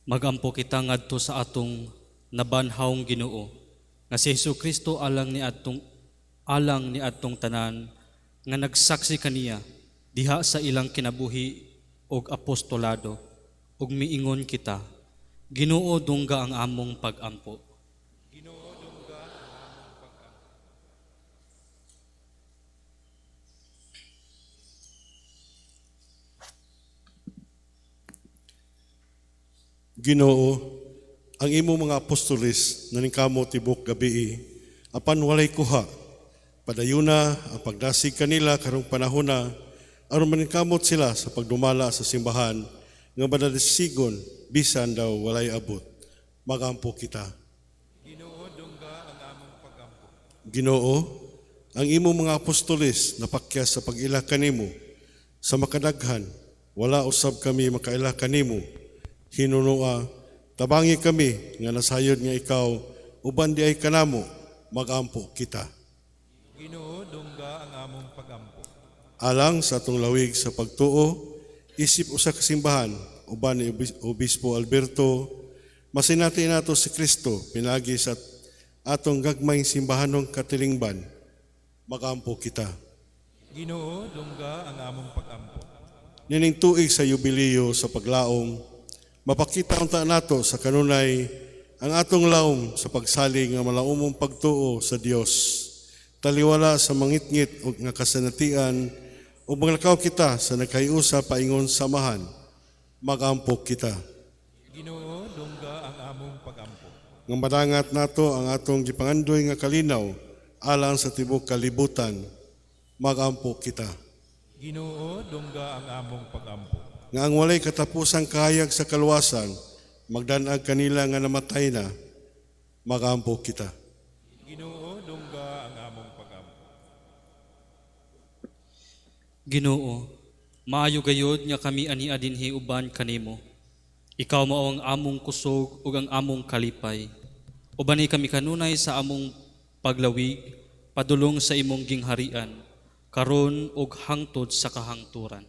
Magampo kita ngadto sa atong nabanhawng Ginoo, nga si Jesucristo alang ni atong tanan, nga nagsaksi kaniya diha sa ilang kinabuhi og apostolado, ug miingon kita, Ginoo dungga ang among pag-ampo. Ginoo, ang imo mga apostoles naningkamo tibok gabi, apan walay kuha. Padayuna ang pagdasig kanila karong panahona, aron maningkamot sila sa pagdumala sa simbahan, nga madadisigon bisan daw walay abot. Magampo kita. Ginoo, dungga ang among pagampo. Ginoo, ang imo mga apostoles napakyas sa pag-ila kanimo, sa makadaghan, wala usab kami makaila kanimo. Hinunua, tabangi kami nga nasayod nga ikaw, uban di ay kanamo, magampo kita. Ginoo, dungga ang among pagampo. Alang sa atong lawig sa pagtuo, isip usa ka simbahan, uban ni Obispo Alberto, masinati nato si Kristo, pinagi sa atong gagmayng simbahanong katilingban, magampo kita. Ginoo, dungga ang among pagampo. Nining tuig sa yubileo sa paglaom, mapakita unta nato sa kanunay ang atong laom sa pagsalig nga malaumong pagtuo sa Dios. Taliwala sa mangitngit ug nga kasanatian ug maglakaw kita sa nagkayusa paingon samahan. Magampo kita. Ginoo, dungga ang among pagampo. Nga madangat nato ang atong gipangandoy nga kalinaw alang sa tibok kalibutan. Magampo kita. Ginoo, dungga ang among pagampo. Nga ang walay katapusang kahayag sa kaluwasan, magdanag kanila nga namatay na, magampo kita. Ginoo, dungga ang among pagampo. Ginoo, maayo gayod nga kami ania dinhi uban kanimo. Ikaw mao ang among kusog ug ang among kalipay. Ubani kami kanunay sa among paglawig, padulong sa imong gingharian, karon ug hangtod sa kahangturan.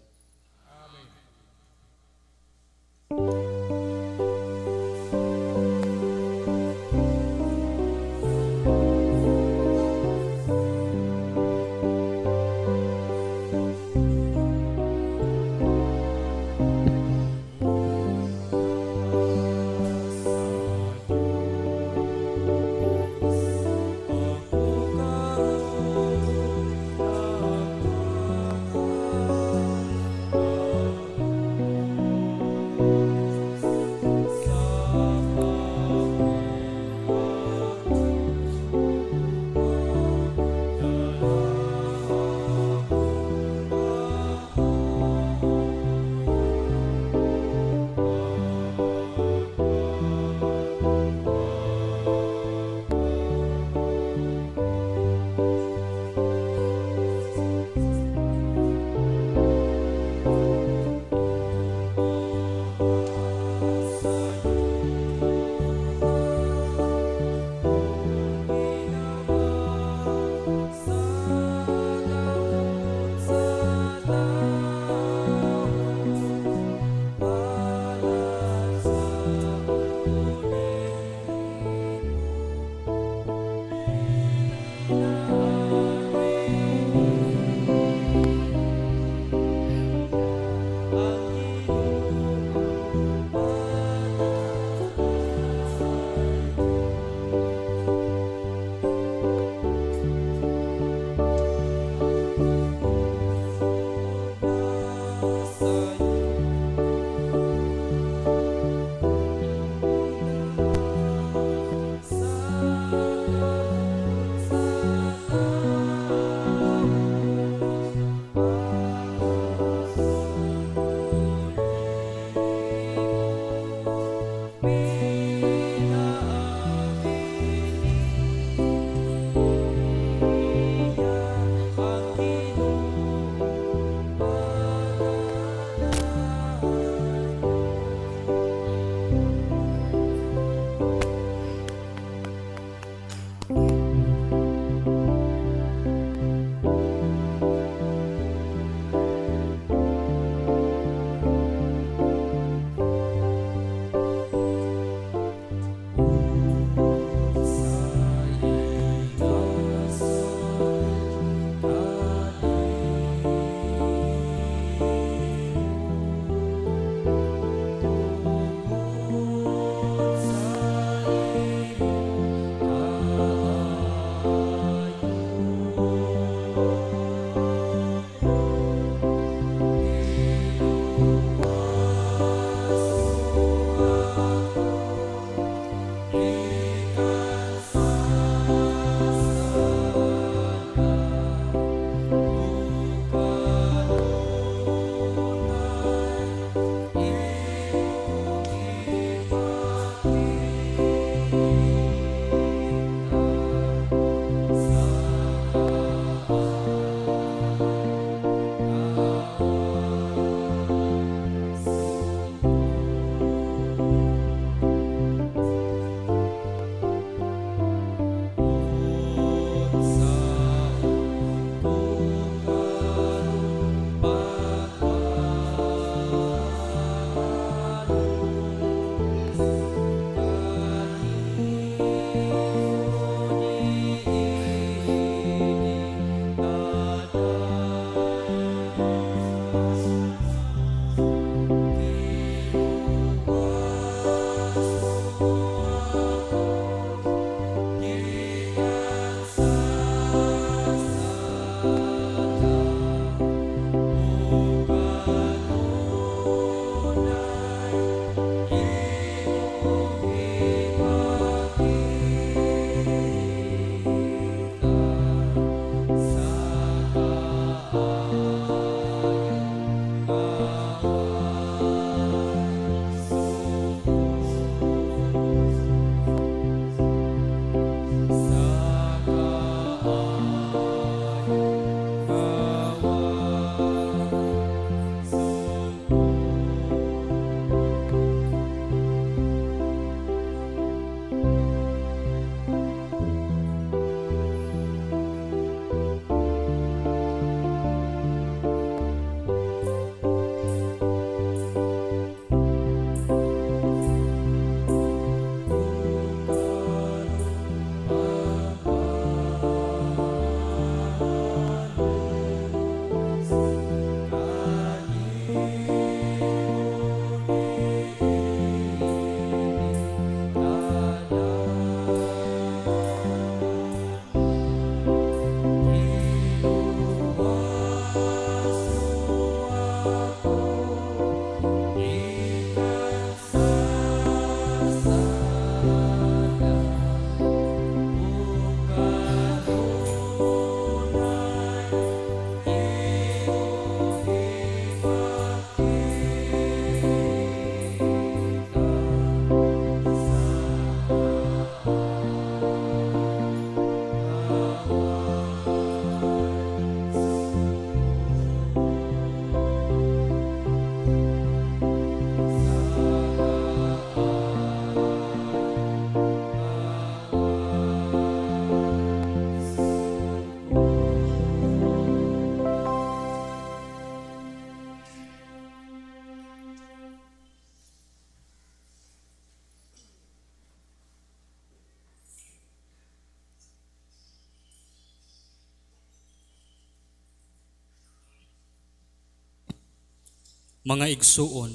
Mga igsuon,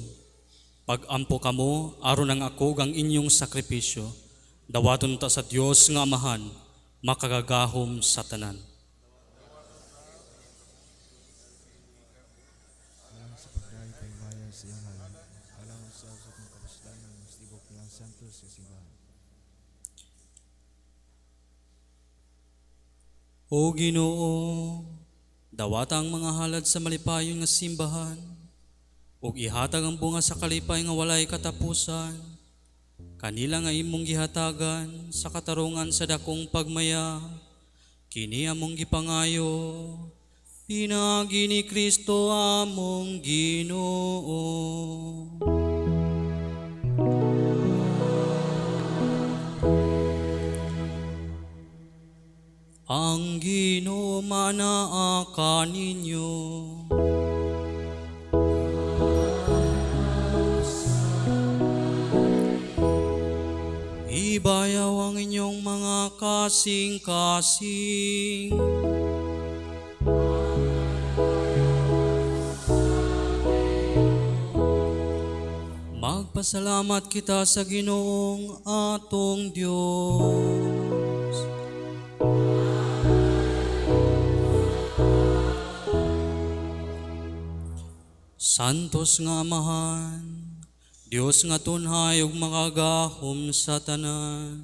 pag-ampo kamo, aron ang ako ang inyong sakripisyo, dawaton ta sa Dios nga Amahan, makagagahom sa tanan. O Ginoo, dawata ang mga halad sa malipayon nga simbahan, ug ihatag ang bunga sa kalipay nga walay katapusan. Kanila nga imong gihatagan sa katarungan sa dakong pagmaya, kini among gipangayo, pinagi ni Kristo among Ginoo. Ang Ginoo manaa kaninyo. Ibayaw ang inyong mga kasing-kasing. Magpasalamat kita sa Ginoong atong Dios. Santos nga Amahan, Dios nga tunhay ug makagahom sa tanan,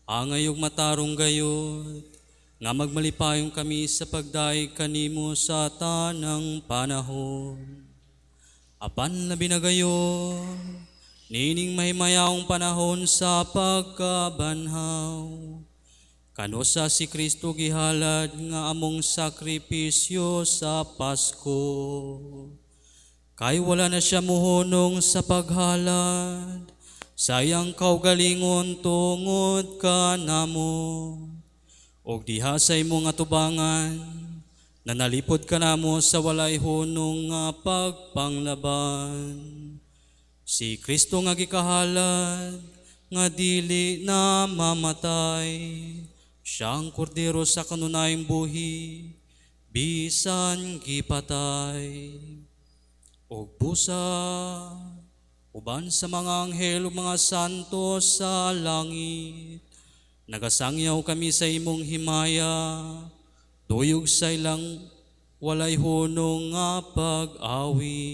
angay ug matarong gayod, nga magmalipayong kami sa pagdaig kanimo sa tanang panahon. Apan labi na gayon, nining mahimayawong panahon sa pagkabanhaw, kanusa si Kristo gihalad nga among sakripisyo sa Pasko. Kay wala na siya muhunong sa paghalad, sayang kaugalingon tungod ka namo. Og diha sa imong atubangan, nanalipod ka namo sa walay hunong nga pagpanglaban. Si Kristo nga gikahalad, nga dili na mamatay, siyang kordero sa kanunayang buhi, bisan gipatay. O busa, uban sa mga anghel o mga santo sa langit, nagasangyaw kami sa imong himaya, tuyog sa ilang walay hunong nga pag-awi.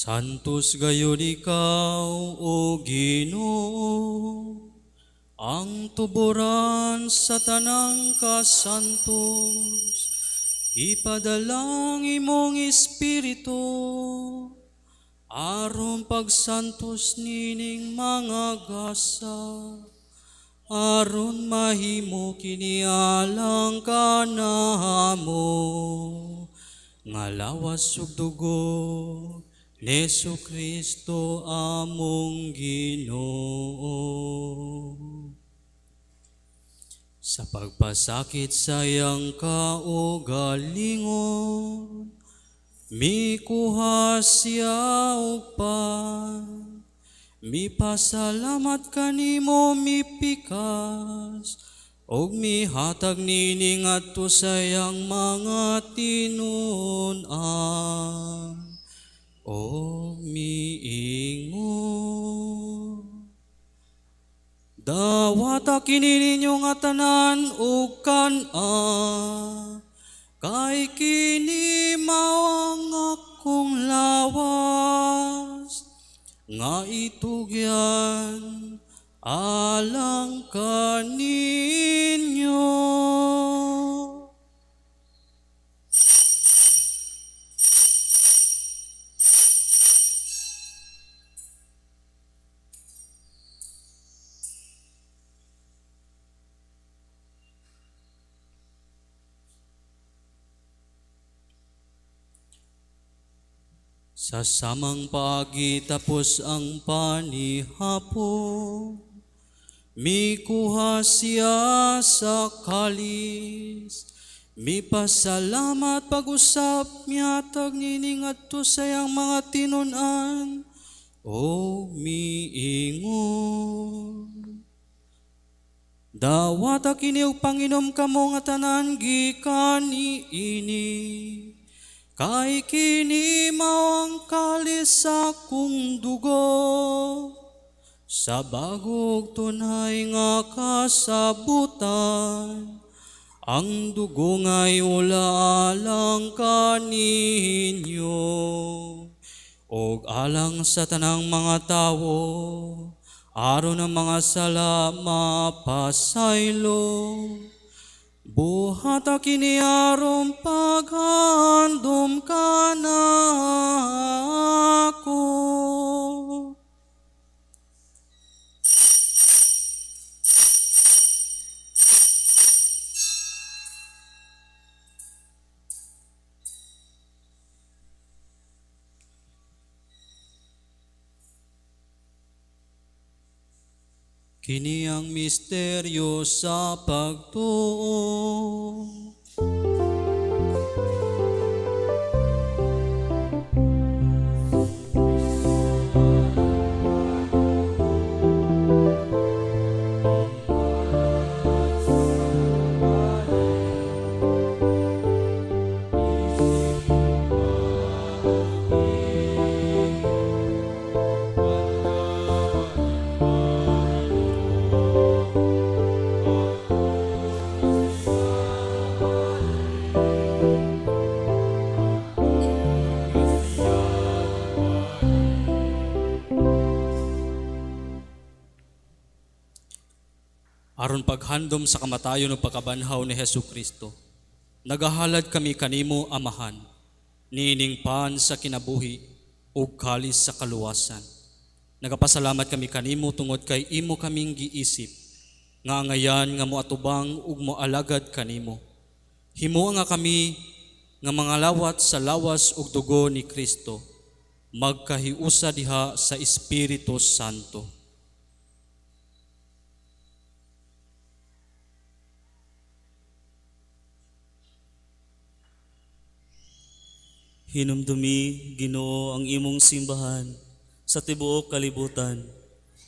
Santos gayon ikaw, O Ginoo, ang tuburan sa tanang kasantos, ipadalang imong Espiritu, aron pagsantos nining mga gasa, aron mahimo kinialang kanahamo, nga lawas ug dugo ni Jesu-Kristo among Ginoo. Sa pagpasakit sa iyang kaugalingon, Mikuha siya upan, mipasalamat kanimo mipikas, og mihatag nining adto sayang mga tinunan, og miingon. Dawata kini ninyo nga tanan ug kan-a, kay kini mao ang akong lawas, nga itugyan alang kaninyo. Sa samang paagi tapos ang panihapon, mikuha siya sa kalis, mipasalamat pag-usap mihatag nining adto sayang mga tinunan, o miingon. Dawata kini og panginom kamo nga tanan gikan niini, kay kini mao ang kalis sa akong dugo, sa bagog tunay nga kasabutan, ang dugo nga'y ula alang kaninyo, og alang sa tanang mga tawo, aron ang mga sala mapasaylo. Buhata kini aron paghandom ka na ako. Kini ang misteryo sa pagtuo. Aron paghandom sa kamatayon ug pagkabanhaw ni Hesukristo, nagahalad kami kanimo, Amahan, niining pan sa kinabuhi ug kalis sa kaluwasan. Nagapasalamat kami kanimo tungod kay imo kaming giisip, nga ngayan nga moatubang ug moalagad kanimo. Himo nga kami nga mga lawat sa lawas ug dugo ni Kristo, magkahiusa diha sa Espiritu Santo. Hinumdumi, Ginoo, ang imong simbahan sa tibuok kalibutan.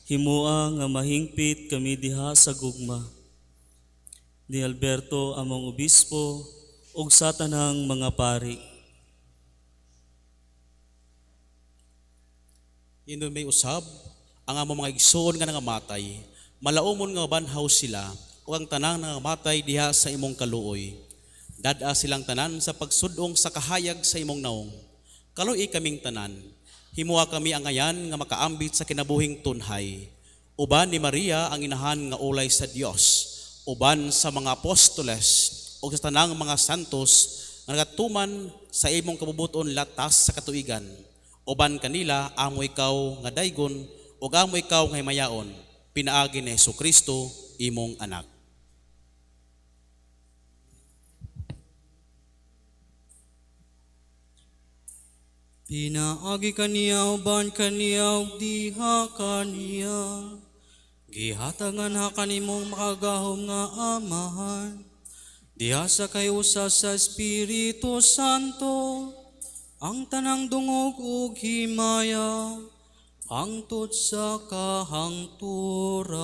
Himoa nga mahingpit kami diha sa gugma. Ni Alberto among obispo ug sa tanang mga pari. Inon may usab, ang among mga igsoon nga nangamatay, malaumon nga banhaw sila, o ang tanang nangamatay diha sa imong kaluoy. Dada silang tanan sa pagsudong sa kahayag sa imong naong. Kaluoy kaming tanan, himuha kami ang ngayan nga makaambit sa kinabuhing tunhay. Uban ni Maria ang inahan nga ulay sa Dios, uban sa mga apostoles o sa tanang mga santos nga nagatuman sa imong kabubuton latas sa katuigan. Uban kanila amo ikaw nga daygon o amo ikaw nga himayaon, pinaagi ni Hesukristo imong anak. Pinaagi kaniya uban kaniya ug diha kaniya. Gihatagan ha kanimong makagahom nga Amahan. Diha sa kay usa sa Espiritu Santo, ang tanang dungog ug himaya, hangtod sa kahangturan.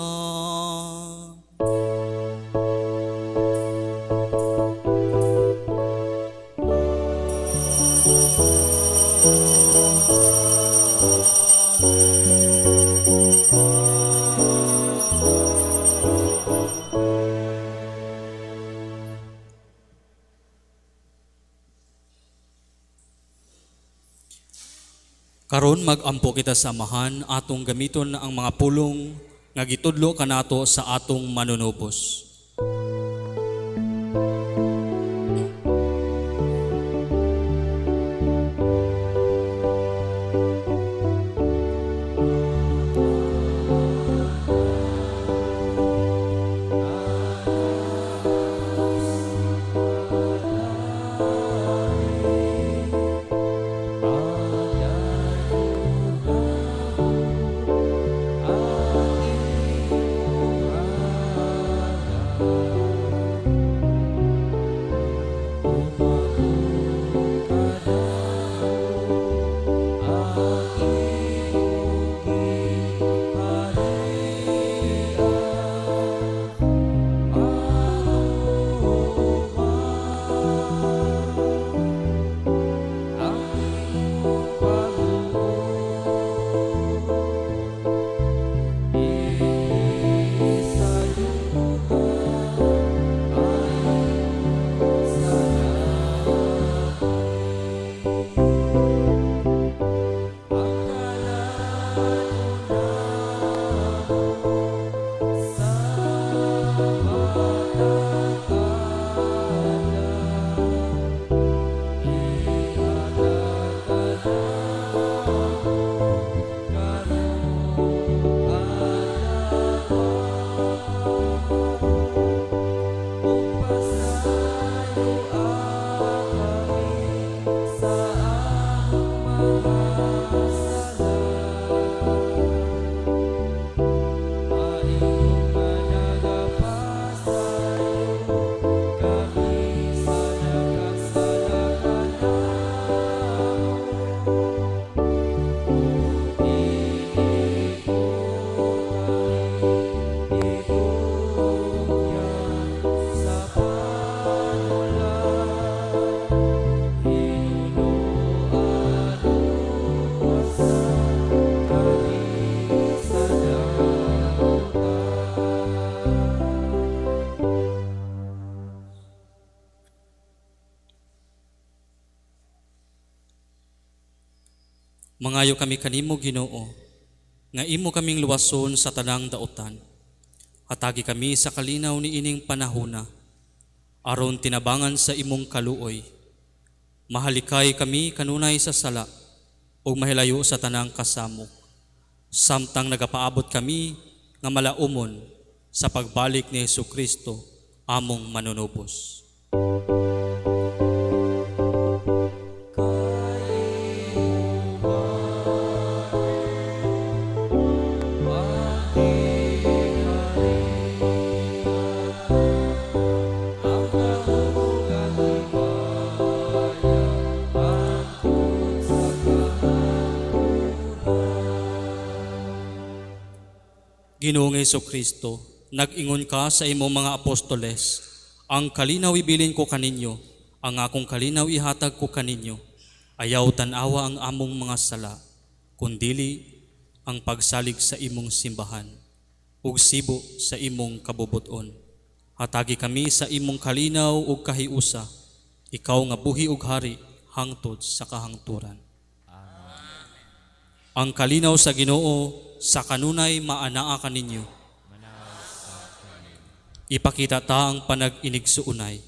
Karon magampo kita samahan atong gamiton ang mga pulong nga gitudlo kanato sa atong manunubos. Mangayo kami kanimo Ginoo, nga imo kaming luwason sa tanang daotan. Hatagi kami sa kalinaw ni ining panahona, aron tinabangan sa imong kaluoy. Mahalikay kami kanunay sa sala, ug mahilayo sa tanang kasamok. Samtang nagapaabot kami nga malaumon sa pagbalik ni Hesukristo, among manunubos. Ginoong Hesukristo, nag-ingon ka sa imong mga apostoles, ang kalinaw ibilin ko kaninyo, ang akong kalinaw ihatag ko kaninyo. Ayaw tanawa ang among mga sala, kundili ang pagsalig sa imong simbahan, ug sibo sa imong kabubuton. Hatagi kami sa imong kalinaw ug kahiusa, ikaw nga buhi ug hari hangtod sa kahangturan. Ang kalinaw sa Ginoo sa kanunay maanaa kaninyo. Ipakita ta ang panag-inigsuunay.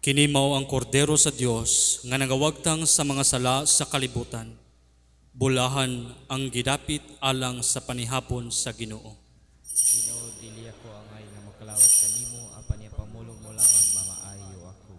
Kini mao ang kordero sa Dios nga nagawagtang sa mga sala sa kalibutan. Bulahan ang gidapit alang sa panihapon sa Ginoo. Ginoo, dili ako angay nga makalawat kanimo, apan niya pamulong mo lang ang mamaayo ako.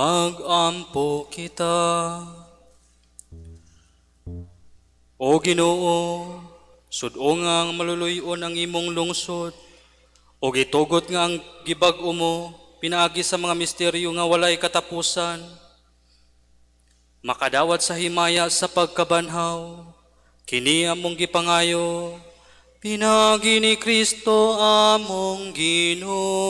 Magampo kita. O Ginoo, sudongang maluluyon ang imong lungsod, o gitugot nga ang gibag-o mo, pinaagi sa mga misteryo nga walay katapusan, makadawat sa himaya sa pagkabanhaw, kini among gipangayo, pinagi ni Kristo among Ginoo.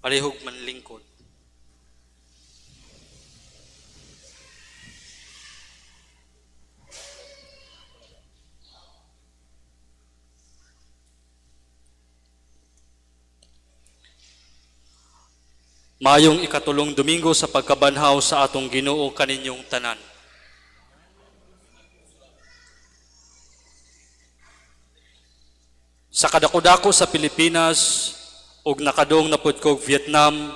Palihog man lingkod. Mayong ikatulong Domingo sa pagkabanhaw sa atong Ginoo kaninyong tanan. Sa kadako-dako sa Pilipinas, ug nakadong napud kog Vietnam,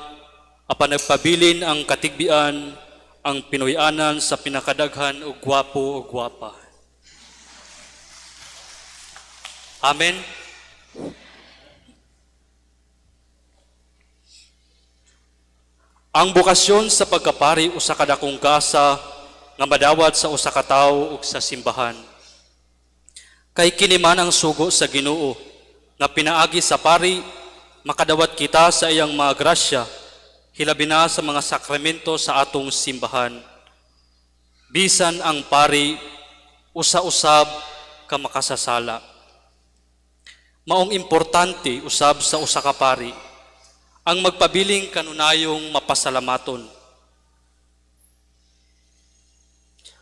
apan nagpabilin ang katigbian, ang Pinoyanan sa pinakadaghan ug gwapo ug gwapa. Amen. Ang bukasyon sa pagkapari usa ka dakong gasa nga madawat sa usa ka tawo ug sa simbahan. Kay kini man ang sugo sa Ginoo nga pinaagi sa pari, makadawat kita sa iyang mga grasya, hilabi na sa mga sakramento sa atong simbahan. Bisan ang pari, usa-usab ka makasasala. Maong importante usab sa usa ka pari, ang magpabiling kanunayong mapasalamaton.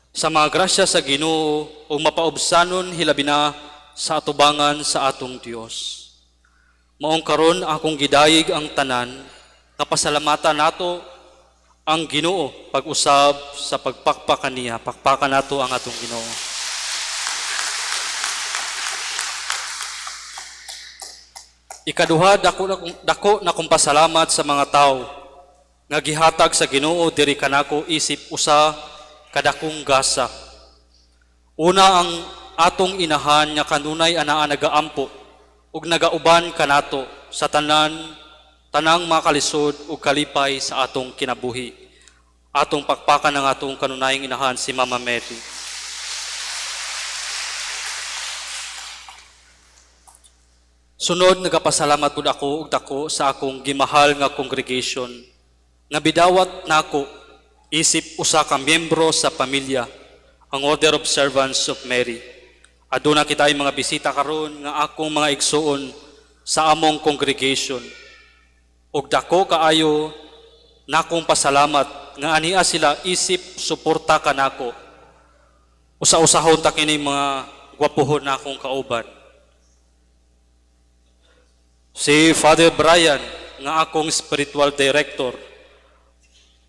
Sa mga grasya sa Ginoo o mapaubsanon hilabi na sa atubangan sa atong Dios. Maong karon akong gidayig ang tanan, kapasalamatan nato ang Ginoo pag-usab sa pagpakpakan niya. Pakpakan nato ang atong Ginoo. Ikaduha, dako na kong pasalamat sa mga tao nga gihatag sa Ginoo diri kanako isip usa kadakong gasa. Una ang atong inahan nga kanunay anaa nagaampo ug nagauban kanato sa tanang makalisod ug kalipay sa atong kinabuhi. Atong pakpakan ng atong kanunayang inahan si Mama Mary. Sunod, nagapasalamat pud ako ug dako sa akong gimahal nga congregation nga bidawat nako isip usa ka miyembro sa pamilya, ang Order of Servants of Mary. Aduna kita ay mga bisita karon nga akong mga igsuon sa among congregation. Ug dako kaayo nakong pasalamat nga ania sila isip suporta kanako. Usa-usahon ta kini mga gwapuhon na akong kauban. Si Father Brian, nga akong spiritual director,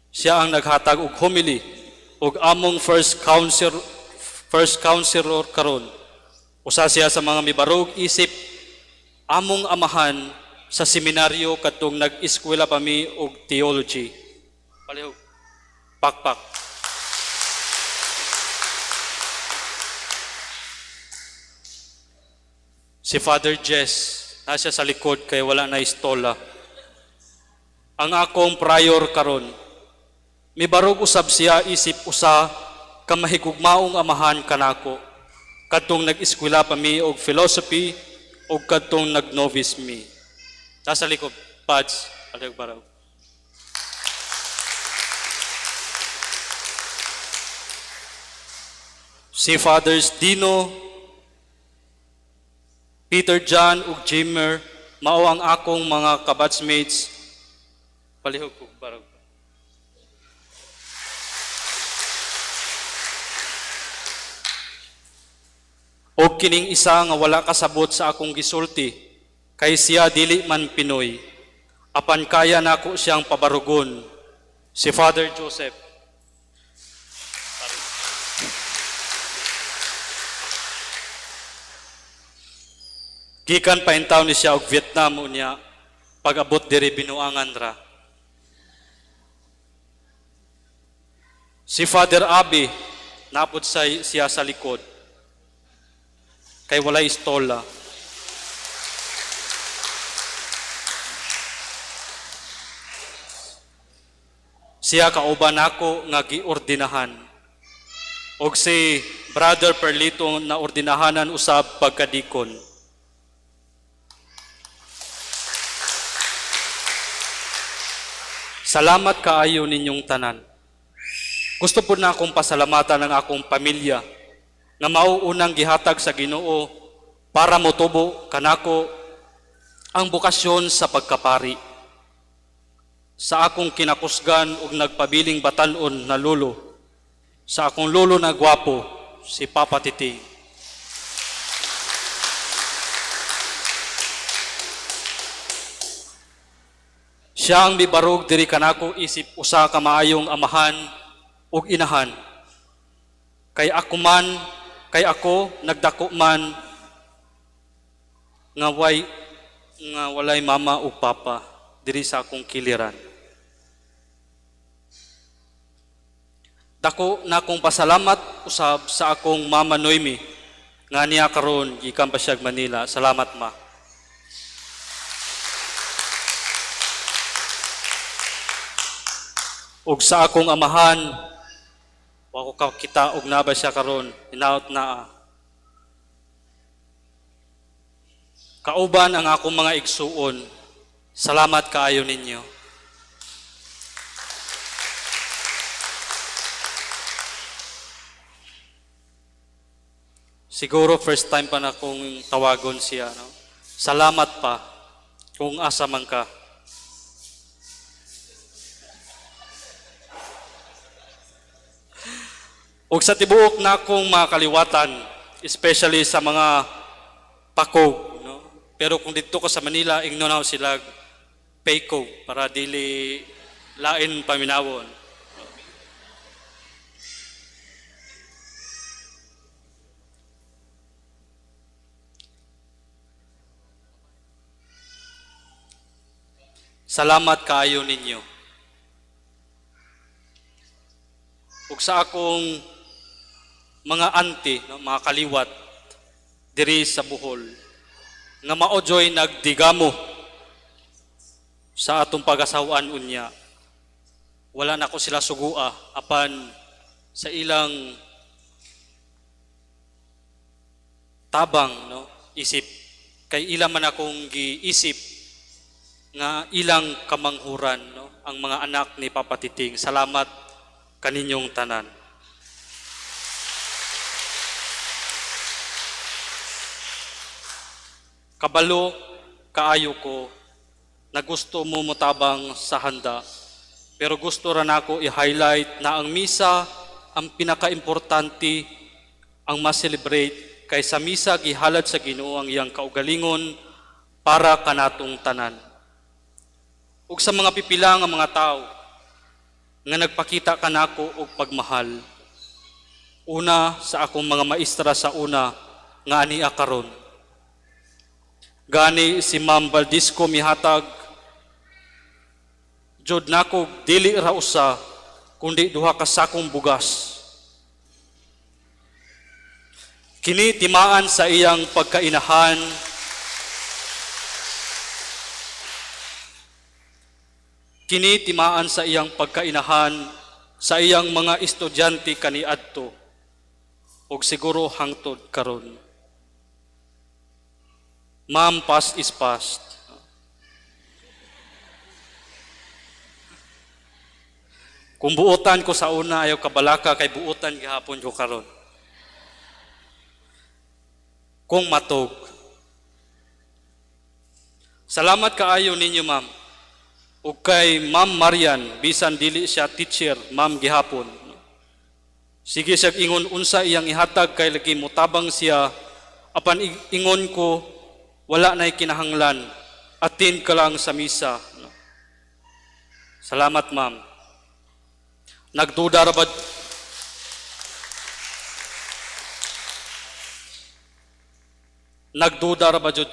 siya ang naghatag og homily ug among first counselor karon. Usa siya sa mga mibarog isip among amahan sa seminaryo katong nag-eskwela pa mi og theology. Palihog. Pakpak. Si Father Jess, nasa sa likod kay wala na istola. Ang akong prior karon, mibarog usab siya isip usa ka mahigugmaong amahan kanako. Kadtong nag-eskwela pa mi og philosophy ug kadtong nag-novice mi. Nasa likod, pads, baraw. Si Fathers Dino, Peter John ug Jimmer, mao ang akong mga kabatchmates. Palihog ko barog. O kining isa nga wala kasabot sa akong gisulti, kay siya dili man Pinoy, apan kaya nako siyang pabarugon, si Father Joseph. Gikan paintaw ni siya og Vietnam unya pag-abot diri binuangan ra. Si Father Abi napod siya sa likod kay walay istola. Siya kauban ako nga giordinahan. Og si Brother Perlito na ordinahanan usab pagkadikon. Salamat kaayo ninyong tanan. Gusto po na akong pasalamatan ng akong pamilya nga mauunang gihatag sa Ginoo para motubo kanako ang bukasyon sa pagkapari. Sa akong kinakusgan ug nagpabiling batan-on na lolo, sa akong lolo na gwapo, si Papa Titi. Siya ang mibarog diri kanako isip usa ka maayong amahan ug inahan. Kay ako nagdako man nga walay mama ug papa diri sa akong kiliran. Dako na akong pasalamat usab sa akong mama Noemi nga niya karon gikan pa siya Manila. Salamat ma. Ug sa akong amahan, wa ko kita og naba siya karon, hinaot na. Kauban ang akong mga igsuon. Salamat kaayo ninyo. Siguro first time pa na akong tawagon siya, no? Salamat pa kung asa man ka. Ug sa tibuok na akong mga kaliwatan, especially sa mga pakog, no? Pero kung dito ko sa Manila, ignonaw sila payko para dili lain paminawon. Salamat kaayo ninyo. Ug sa akong mga auntie, no, mga kaliwat diri sa Bohol, nga maojoy nagdigamo sa atong pag-asawaan unya. Wala na ko sila sugua apan sa ilang tabang, no, isip. Kay ilang man akong giisip nga ilang kamanghuran, no, ang mga anak ni Papa Titing. Salamat kaninyong tanan. Kabalo kaayo ko na gusto mo mutabang sa handa, pero gusto ra nako i-highlight na ang misa ang pinaka-importante ang ma-celebrate kaysa misa gihalad sa Ginoo ang iyang kaugalingon para kanatong tanan. Ug sa mga pipila nga mga tao nga nagpakita kanako og pagmahal. Una sa akong mga maestra sa una nga ania karon. Gani si Ma'am Valdisco mihatag jud nako dili ra usa kundi duha ka sakong bugas. Kini timaan sa iyang pagkainahan sa iyang mga estudyante kaniadto ug siguro hangtod karon. Ma'am, past is past. Kung buutan ko sa una ayaw kabalaka kay buutan gihapon ko karon. Kung matog. Salamat kaayo ninyo, ma'am. Ug kay Ma'am Marian, bisan dili siya teacher, ma'am gihapon. Sige siya ingon unsa iyang ihatag kay lagi mutabang siya apan ingon ko wala na'y kinahanglan, attend ka lang sa misa. Salamat, ma'am. Nagduda ra ba? Nagduda ra ba jud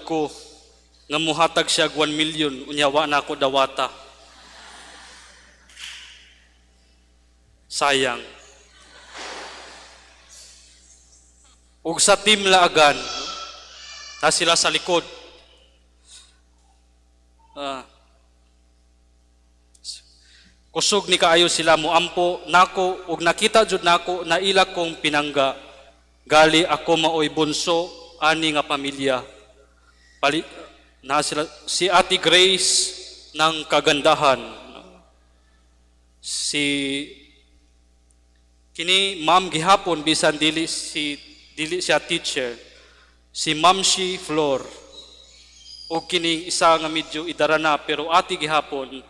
ko nga muhatag siya 1 million unya wa na ako dawata. Sayang. Ug sa team laagan, ta sila sa likod. Kusog ni kaayo sila moampo nako ug nakita jud nako na ila kong pinangga. Gali ako maoy bunso ani nga pamilya. Na sila, si Ate Grace ng kagandahan. Kini ma'am gihapon bisan dili siya teacher. Si Ma'am Shi Flor. O kini isa nga medyo idara na pero ati gihapon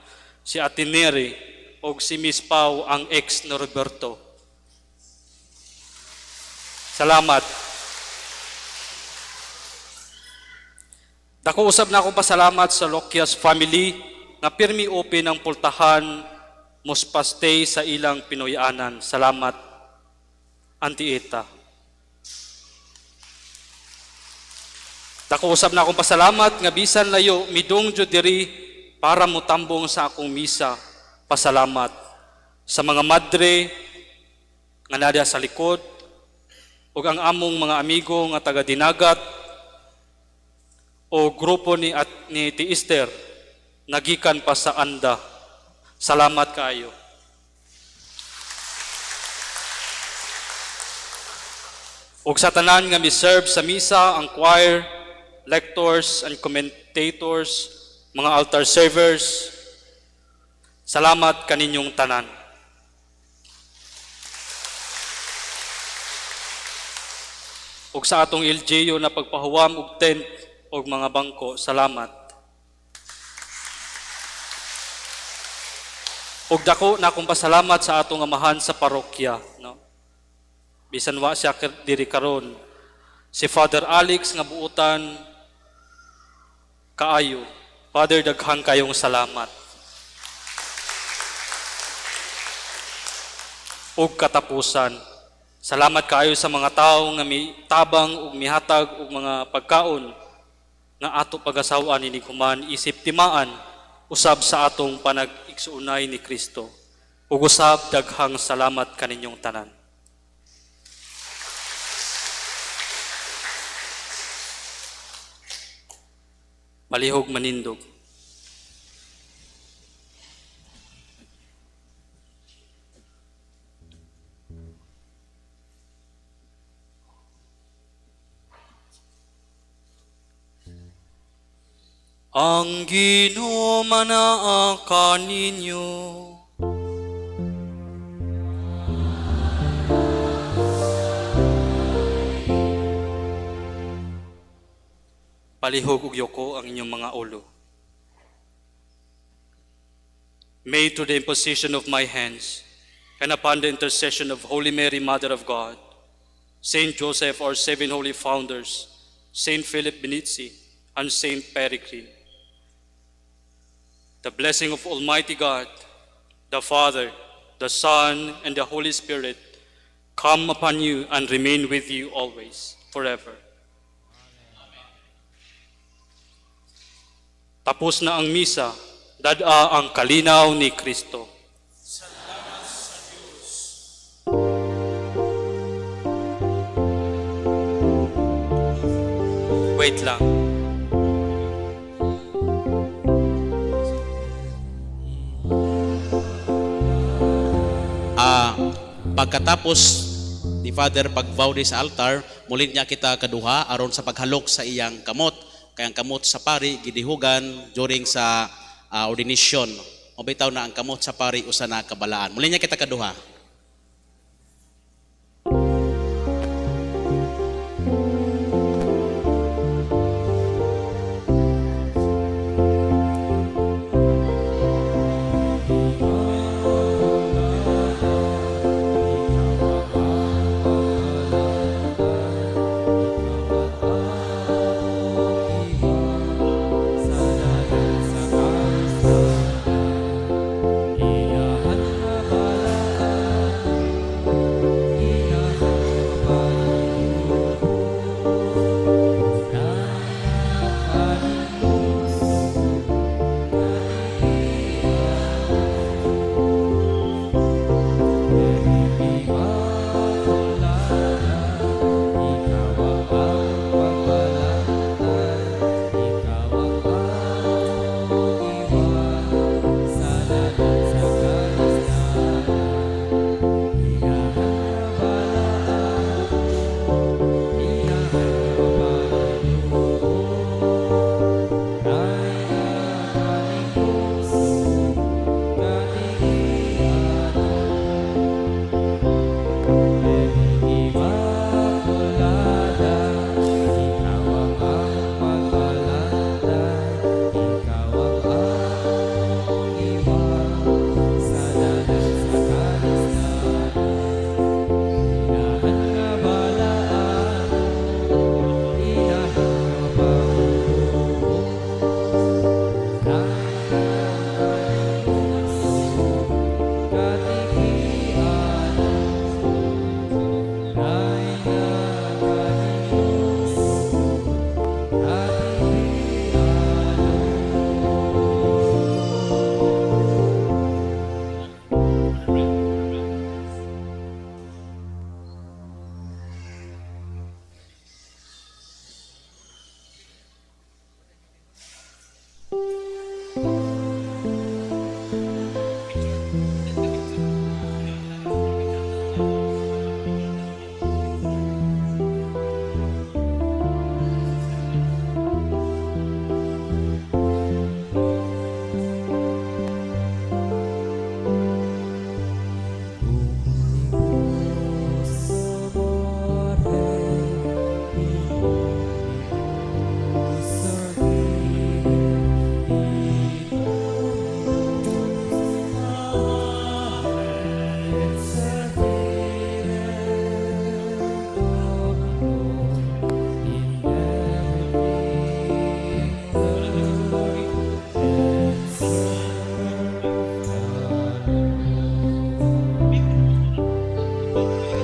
si Ate Neri o si Miss Pau ang ex na Roberto. Salamat. Dako usab na akong pasalamat sa Lokias family na pirmi open ang pultahan mospastay sa ilang Pinoyanan. Salamat, Auntie Eta. Dako usab na akong pasalamat nga bisan layo midong jud diri para motambong sa akong misa. Pasalamat sa mga madre nga nadia sa likod ug ang among mga amigo nga taga Dinagat o grupo ni Ti Esther nagikan pa sa Anda. Salamat kaayo. Ug sa tanan nga mi-serve sa misa ang choir, lectors and commentators, mga altar servers. Salamat kaninyong tanan. Ug sa atong LGU na pagpahuwam og tent og mga bangko, salamat. Ug dako na akong pasalamat sa atong amahan sa parokya, no. Bisan wa siya diri karon. Si Father Alex nga buutan kaayo. Father, daghang kayong salamat. Ug katapusan, salamat kaayo sa mga tawo nga mitabang ug mihatag og mga pagkaon nga ato pag-asawaan ni kuman isip timaan usab sa atong panag-igsuunay ni Kristo. Ug usab daghang salamat kaninyong tanan. Palihog manindog. Ang Ginoo manaa ninyo. Palihog ug yoko ang inyong mga ulo. May to the imposition of my hands and upon the intercession of Holy Mary, Mother of God, Saint Joseph, our 7 holy founders, Saint Philip Benizi, and Saint Peregrine, the blessing of Almighty God, the Father, the Son, and the Holy Spirit come upon you and remain with you always, forever. Tapos na ang misa, dada ang kalinaw ni Kristo. Salamat sa Diyos. Wait lang. Pagkatapos ni Father pag-vow sa altar, mulit niya kita kaduha aron sa paghalok sa iyang kamot. Kaya ang kamot sa pari gidihugan during sa ordination. O bitaw na ang kamot sa pari usa na kabalaan. Muli niya kita kaduha. po.